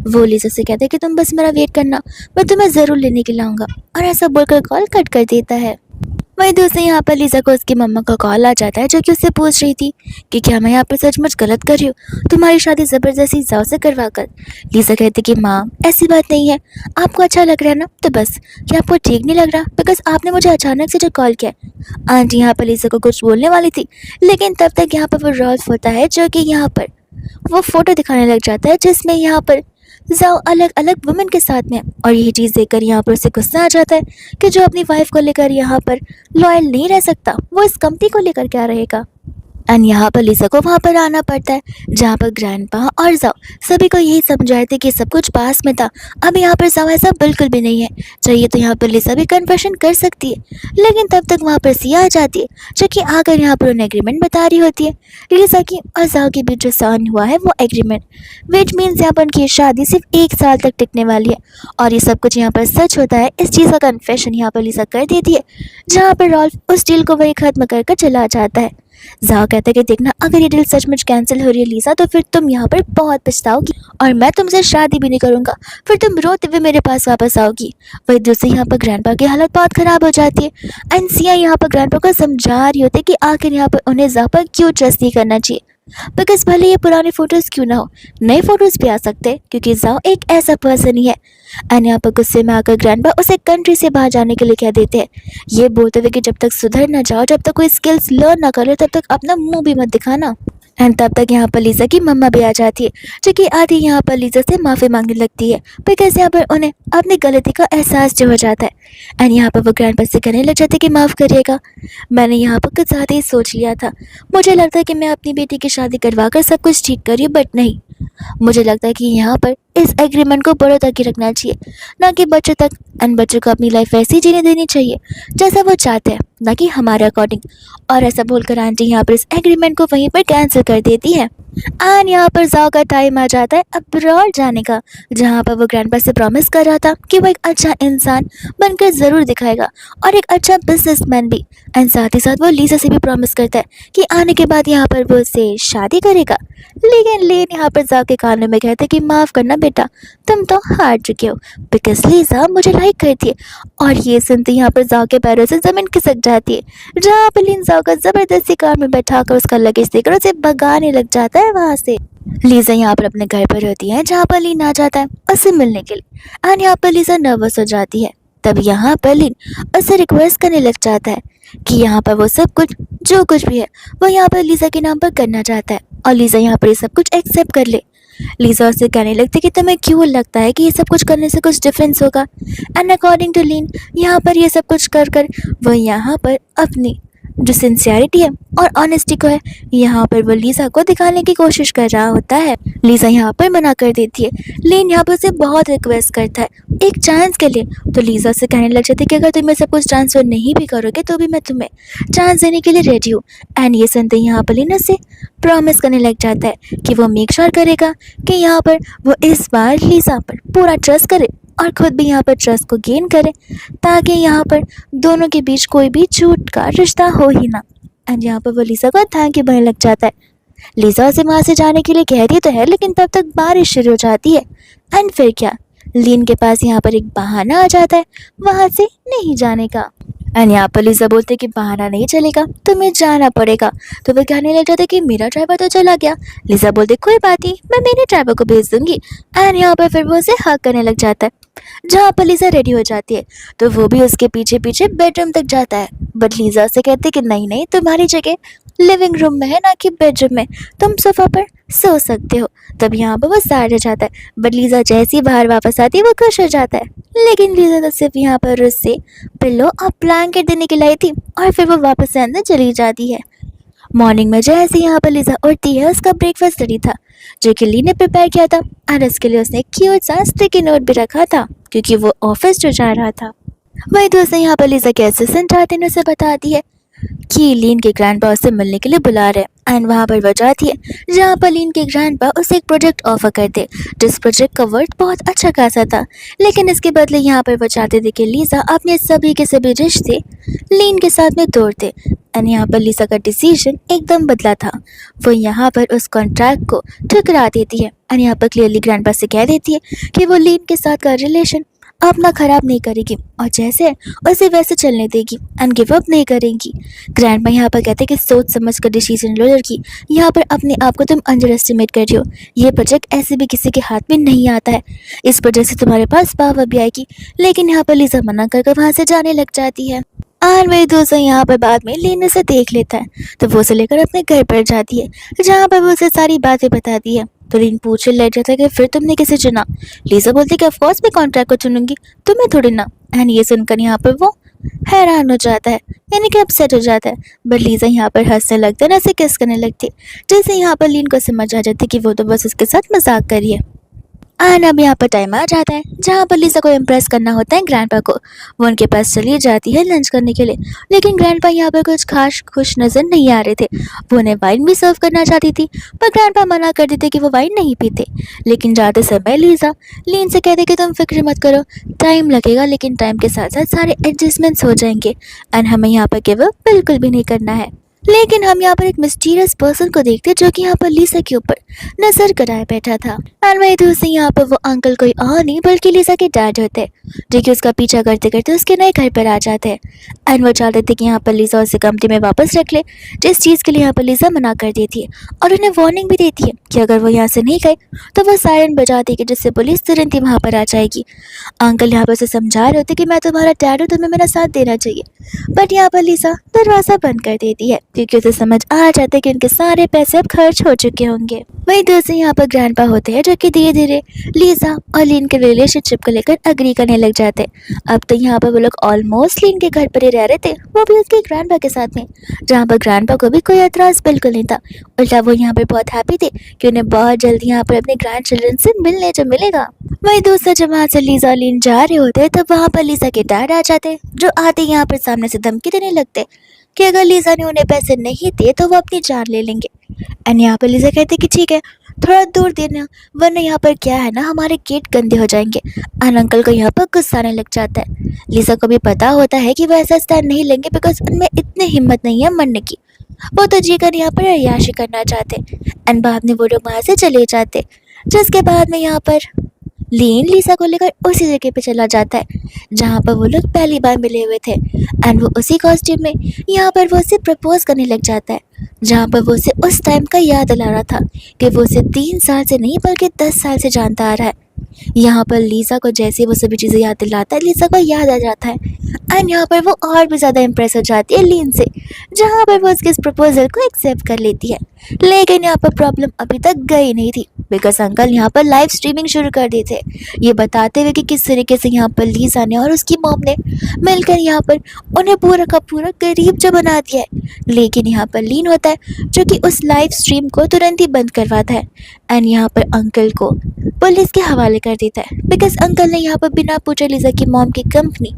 वो लीजा से कहता है कि तुम बस मेरा वेट करना, मैं तुम्हें ज़रूर लेने के लिए आऊँगा, और ऐसा बोलकर कॉल कट कर देता है। वहीं दूसरे यहाँ पर लीजा को उसकी मम्मा का कॉल आ जाता है, जो कि उससे पूछ रही थी कि क्या मैं यहाँ पर सचमुच गलत कर रही हूँ तुम्हारी शादी ज़बरदस्ती जाओ से करवा कर। लीजा कहती कि माँ ऐसी बात नहीं है, आपको अच्छा लग रहा है ना, तो बस क्या आपको ठीक नहीं लग रहा, बिकॉज आपने मुझे अचानक से जो कॉल किया। आंटी यहाँ पर लीजा को कुछ बोलने वाली थी, लेकिन तब तक यहाँ पर वो रॉल्फ होता है, जो कि यहाँ पर वो फोटो दिखाने लग जाता है जिसमें यहाँ पर जाओ अलग अलग वुमेन के साथ में, और यही चीज़ देखकर यहाँ पर उसे गुस्सा आ जाता है कि जो अपनी वाइफ को लेकर यहाँ पर लॉयल नहीं रह सकता वो इस कंपनी को लेकर क्या रहेगा। एंड यहाँ पर लीजा को वहाँ पर आना पड़ता है, जहाँ पर ग्रैंडपा और जाओ सभी को यही समझाए थे कि सब कुछ पास में था। अब यहाँ पर जाओ ऐसा बिल्कुल भी नहीं है, चाहिए तो यहाँ पर लीजा भी कन्फेशन कर सकती है, लेकिन तब तक वहाँ पर सिया आ जाती है, जो कि आकर यहाँ पर उन्हें एग्रीमेंट बता रही होती है। लीजा की और जाओ के बीच जो साइन हुआ है वो एग्रीमेंट, विच मीन्स यहाँ पर उनकी शादी सिर्फ 1 साल तक टिकने वाली है, और ये सब कुछ यहाँ पर सच होता है। इस चीज़ का कन्फेशन यहाँ पर लीजा कर देती है, जहाँ पर रॉल्फ उस डील को वही खत्म कर चला जाता है। जाओ कहता है कि देखना अगर ये डील सचमुच कैंसिल हो रही है लीजा, तो फिर तुम यहाँ पर बहुत पछताओगी, और मैं तुमसे शादी भी नहीं करूँगा, फिर तुम रोते हुए मेरे पास वापस आओगी। वही दूसरी यहाँ पर ग्रैंडपा की हालत बहुत ख़राब हो जाती है, एंड सिया यहाँ पर ग्रैंडपा को समझा रही होती है कि आखिर यहाँ पर उन्हें जा पर क्यों ट्रस्ट नहीं करना चाहिए, बिकॉज भले ये पुराने फोटोज़ क्यों ना हो, नए फोटोज़ भी आ सकते हैं, क्योंकि जाओ एक ऐसा पर्सन ही है। एंड यहाँ पर गुस्से में आकर ग्रैंडपा उसे कंट्री से बाहर जाने के लिए कह देते हैं, ये बोलते हुए कि जब तक सुधर ना जाओ, जब तक कोई स्किल्स लर्न ना कर लो, तब तक अपना मुंह भी मत दिखाना। एंड तब तक यहाँ पर लीजा की मम्मा भी आ जाती है, जो कि आधी यहाँ पर लीजा से माफ़ी मांगने लगती है, बिकॉज यहाँ पर उन्हें अपनी गलती का एहसास जो हो जाता है। एंड यहाँ पर वो ग्रैंडपा से कहने लग जाते कि माफ़ करिएगा, मैंने यहाँ पर कुछ ज़्यादा ही सोच लिया था, मुझे लगता है कि मैं अपनी बेटी की शादी करवा कर सब कुछ ठीक करी, बट नहीं, मुझे लगता है कि यहाँ पर इस एग्रीमेंट को बड़ों तक ही रखना चाहिए, ना कि बच्चों तक। एंड बच्चों को अपनी लाइफ वैसी जीने देनी चाहिए जैसा वो चाहते हैं, ना कि हमारे अकॉर्डिंग। और ऐसा बोलकर आंटी यहाँ पर इस एग्रीमेंट को वहीं पर कैंसिल कर देती है। एंड यहाँ पर जाओ का टाइम आ जाता है अब्रॉड जाने का, जहाँ पर वो ग्रैंडपा से प्रॉमिस कर रहा था कि वो एक अच्छा इंसान बनकर ज़रूर दिखाएगा और एक अच्छा बिजनेसमैन भी। एंड साथ ही साथ वो लीजा से भी प्रॉमिस करता है कि आने के बाद यहाँ पर वो उससे शादी करेगा। लेकिन लेन यहाँ पर जाके कानों में कहते कि माफ़ करना बेटा, तुम तो हार चुके हो, बिकॉज लीजा मुझे लाइक करती है। और ये सुनते यहाँ पर जाओ के पैरों से ज़मीन खिसक जाती है, जहाँ पर लिन जाओ का ज़बरदस्ती कार में बैठा कर उसका लगेज देकर उसे भगाने लग जाता है वहाँ से। लीजा यहाँ पर अपने घर पर होती है, जहाँ पर लिन आ जाता है उससे मिलने के लिए, एंड यहाँ पर लीजा नर्वस हो जाती है। तब यहाँ पर लिन उससे रिक्वेस्ट करने लग जाता है कि यहाँ पर वो सब कुछ जो कुछ भी है वो यहाँ पर लीजा के नाम पर करना चाहता है, और लीजा यहाँ पर ये सब कुछ एक्सेप्ट कर ले। लीजा उससे कहने लगती है कि तुम्हें क्यों लगता है कि ये सब कुछ करने से कुछ डिफरेंस होगा। एंड अकॉर्डिंग टू लीन यहाँ पर ये सब कुछ कर कर वो यहाँ पर अपनी जो सिंसियरिटी है और ऑनेस्टी को है, यहाँ पर वो लीजा को दिखाने की कोशिश कर रहा होता है। लीजा यहाँ पर मना कर देती है। लेन यहाँ पर उसे बहुत रिक्वेस्ट करता है एक चांस के लिए, तो लीजा से कहने लग जाती है कि अगर तुम ये सब कुछ ट्रांसफर नहीं भी करोगे तो भी मैं तुम्हें चांस देने के लिए रेडी हूँ। एंड ये सुनते ही यहाँ पर लीन उससे प्रॉमिस करने लग जाता है कि वो मेक श्योर करेगा कि यहाँ पर वो इस बार लीजा पर पूरा ट्रस्ट करे और खुद भी यहाँ पर ट्रस्ट को गेन करे, ताकि यहाँ पर दोनों के बीच कोई भी झूठ का रिश्ता हो ही ना। एंड यहाँ पर वो लीजा को थैंक यू बोलने लग जाता है। लीजा उसे वहाँ से जाने के लिए कहती तो है, लेकिन तब तक बारिश शुरू हो जाती है। एंड फिर क्या, लीन के पास यहाँ पर एक बहाना आ जाता है वहाँ से नहीं जाने का। एंड यहाँ पर लीजा बोलते कि बहाना नहीं चलेगा, तुम्हें जाना पड़ेगा। तो वो कहने लग जाता कि मेरा ड्राइवर तो चला गया। लीजा बोलते कोई बात नहीं, मैं मेरे ड्राइवर को भेज दूंगी। एंड यहाँ पर फिर वो उसे हक करने लग जाता है। जहाँ पर लीजा रेडी हो जाती है तो वो भी उसके पीछे पीछे बेडरूम तक जाता है, बट लीजा से कहती कि नहीं नहीं, तुम्हारी जगह लिविंग रूम में है ना कि बेडरूम में, तुम सोफा पर सो सकते हो। तब यहाँ पर वो साइड हो जाता है, बट लीजा जैसे ही बाहर वापस आती है वो खुश हो जाता है। लेकिन लीजा तो सिर्फ यहाँ पर उससे पिल्लो और ब्लैंकेट देने के लाई थी, और फिर वो वापस से अंदर चली जाती है। मॉर्निंग में जैसे यहाँ पर लीजा उठती है उसका ब्रेकफास्ट रेडी था जो कि ली ने प्रिपेयर किया था, और इसके लिए उसने क्यूट सा स्टिकी नोट भी रखा था क्योंकि वो ऑफिस जो जा रहा था। वही दोस्त यहाँ पर लीजा के असिस्टेंट आते हैं, उसे बताती है कि लीन के ग्रैंडपा उससे मिलने के लिए बुला रहे हैं। एंड वहाँ पर वो जाती है जहाँ पर लीन के ग्रैंडपा उसे एक प्रोजेक्ट ऑफर करते, जिस प्रोजेक्ट का वर्थ बहुत अच्छा खासा था, लेकिन इसके बदले यहाँ पर वो चाहते थे कि लीजा अपने सभी के सभी रिश्ते लीन के साथ में तोड़ दे। एंड यहाँ पर लीजा का डिसीजन एकदम बदला था, वो यहाँ पर उस कॉन्ट्रैक्ट को ठुकरा देती है। एंड यहाँ पर क्लियरली ग्रैंडपा से कह देती है कि वो लीन के साथ का रिलेशन अपना खराब नहीं करेगी और जैसे उसे वैसे चलने देगी एंड गिव अप नहीं करेगी। ग्रैंडमा यहाँ पर कहते हैं कि सोच समझ कर डिसीजन लो लड़की, यहाँ पर अपने आप को तुम अंडर एस्टिमेट कर रही हो। ये प्रोजेक्ट ऐसे भी किसी के हाथ में नहीं आता है, इस प्रोजेक्ट से तुम्हारे पास पावर भी आएगी। लेकिन यहाँ पर लीजा मना करके वहाँ से जाने लग जाती है। और मेरे दोस्तों यहाँ पर बाद में लीन उसे देख लेता है, तो वो उसे लेकर अपने घर पर जाती है, जहाँ पर वो उसे सारी बातें बताती है। तो लीन पूछने लग जाता है कि फिर तुमने किसे चुना। लीजा बोलती है कि ऑफकोर्स मैं कॉन्ट्रैक्ट को चुनूंगी, तुम्हें थोड़ी ना। एंड ये सुनकर यहाँ पर वो हैरान हो जाता है, यानी कि अपसेट हो जाता है। बट लीजा यहाँ पर हंसने लगता है ना, ऐसे किस करने लगती है, जिससे यहाँ पर लीन को समझ आ जाती है कि वो तो बस उसके साथ मजाक करी है। एंड अब यहाँ पर टाइम आ जाता है जहाँ पर लीजा को इम्प्रेस करना होता है ग्रैंडपा को। वो उनके पास चली जाती है लंच करने के लिए, लेकिन ग्रैंडपा यहाँ पर कुछ खास खुश नज़र नहीं आ रहे थे। वो उन्हें वाइन भी सर्व करना चाहती थी, पर ग्रैंडपा मना कर देते कि वो वाइन नहीं पीते। लेकिन जाते समय लीजा लीन से कहते कि तुम फिक्र मत करो, टाइम लगेगा लेकिन टाइम के साथ साथ सारे एडजस्टमेंट्स हो जाएंगे एंड हमें यहाँ पर गिव अप बिल्कुल भी नहीं करना है। लेकिन हम यहाँ पर एक मिस्टीरियस पर्सन को देखते हैं जो कि यहाँ पर लीसा के ऊपर नजर कराए बैठा था। और वही दूसरी यहाँ पर वो अंकल कोई और नहीं बल्कि लीसा के डैड होते हैं, जो कि उसका पीछा करते करते उसके नए घर पर आ जाते हैं। एंड वो चाहते थे कि यहाँ पर लीसा उसे कंपनी में वापस रख ले, जिस चीज़ के लिए यहाँ पर लीसा मना कर देती है और उन्हें वार्निंग भी देती है कि अगर वो यहाँ से नहीं गए तो वो सायरन बजाती है, जिससे पुलिस तुरंत ही वहाँ पर आ जाएगी। अंकल यहाँ पर उसे समझा रहे होते कि मैं तुम्हारा डैड हूँ, तुम्हें मेरा साथ देना चाहिए, बट यहाँ पर लीसा दरवाज़ा बंद कर देती है क्योंकि उसे समझ आ जाता है कि उनके सारे पैसे अब खर्च हो चुके होंगे। वही दूसरे यहाँ पर ग्रैंडपा होते हैं जो कि धीरे धीरे लीजा और लीन के रिलेशनशिप को लेकर अग्री करने लग जाते हैं। अब तो यहाँ पर वो लोग ऑलमोस्ट लीन के घर पर ही रह रहे थे, वो भी उसके ग्रैंडपा के साथ में, जहाँ पर ग्रैंडपा को भी कोई एतराज़ बिल्कुल नहीं था। उल्टा वो यहाँ पर बहुत हैप्पी थे कि उन्हें बहुत जल्दी यहाँ पर अपने ग्रैंड चिल्ड्रन से मिलने जो मिलेगा। वही दूसरा जब वहाँ से लीजा और लीन जा रहे होते तब वहाँ पर लीजा के डैड आ जाते, जो आते यहाँ पर सामने से धमकी देने लगते कि अगर लीजा ने उन्हें पैसे नहीं दिए तो वो अपनी जान ले लेंगे। एंड यहाँ पर लीजा कहते कि ठीक है थोड़ा दूर देना, वरना यहाँ पर क्या है ना हमारे गेट गंदे हो जाएंगे। एंड अंकल को यहाँ पर गुस्सा आने लग जाता है। लीजा को भी पता होता है कि वो ऐसा स्टैंड नहीं लेंगे बिकॉज उनमें इतनी हिम्मत नहीं है मरने की। वो तो जीकर यहाँ पर अय्याशी करना चाहते एंड बाद में वो लोग वहाँ से चले जाते, जिसके बाद में यहाँ पर लीन लीसा को लेकर उसी जगह पे चला जाता है जहाँ पर वो लोग पहली बार मिले हुए थे एंड वो उसी कॉस्ट्यूम में यहाँ पर वो उसे प्रपोज करने लग जाता है, जहाँ पर वो उसे उस टाइम का याद दिला रहा था कि वो उसे 3 साल से नहीं बल्कि 10 साल से जानता आ रहा है। यहाँ पर लीसा को जैसे ही वो सभी चीज़ें याद दिलाता है, लीसा को याद आ जाता है एंड यहाँ पर वो और भी ज़्यादा इम्प्रेस हो जाती है लीन से, जहाँ पर वो उसके इस प्रपोजल को एक्सेप्ट कर लेती है। लेकिन यहाँ पर प्रॉब्लम अभी तक गई नहीं थी बिकॉज अंकल यहाँ पर लाइव स्ट्रीमिंग शुरू कर दी थे, ये बताते हुए कि किस तरीके से यहाँ पर लीसा ने और उसकी मॉम ने मिलकर यहाँ पर उन्हें पूरा का पूरा गरीब जो बना दिया है। लेकिन यहाँ पर लीन होता है जो कि उस लाइव स्ट्रीम को तुरंत ही बंद करवाता है एंड यहाँ पर अंकल को पुलिस के हवाले कर देता है बिकॉज अंकल ने यहाँ पर बिना पूछे लीसा की मॉम की कंपनी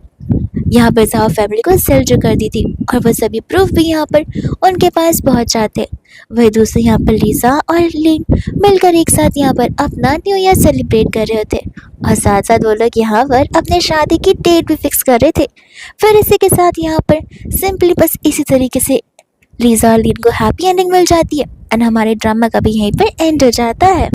यहाँ पर जाओ फैमिली को सेल जो कर दी थी और वह सभी प्रूफ भी यहाँ पर उनके पास पहुँच जाते। वही दूसरे यहाँ पर लीसा और लीन मिलकर एक साथ यहाँ पर अपना न्यू ईयर सेलिब्रेट कर रहे थे और साथ साथ वो लोग यहाँ पर अपने शादी की डेट भी फिक्स कर रहे थे। फिर इसी के साथ यहाँ पर सिंपली बस इसी तरीके से लीसा और लीन को हैप्पी एंडिंग मिल जाती है एंड हमारे ड्रामा का भी यहीं पर एंड हो जाता है।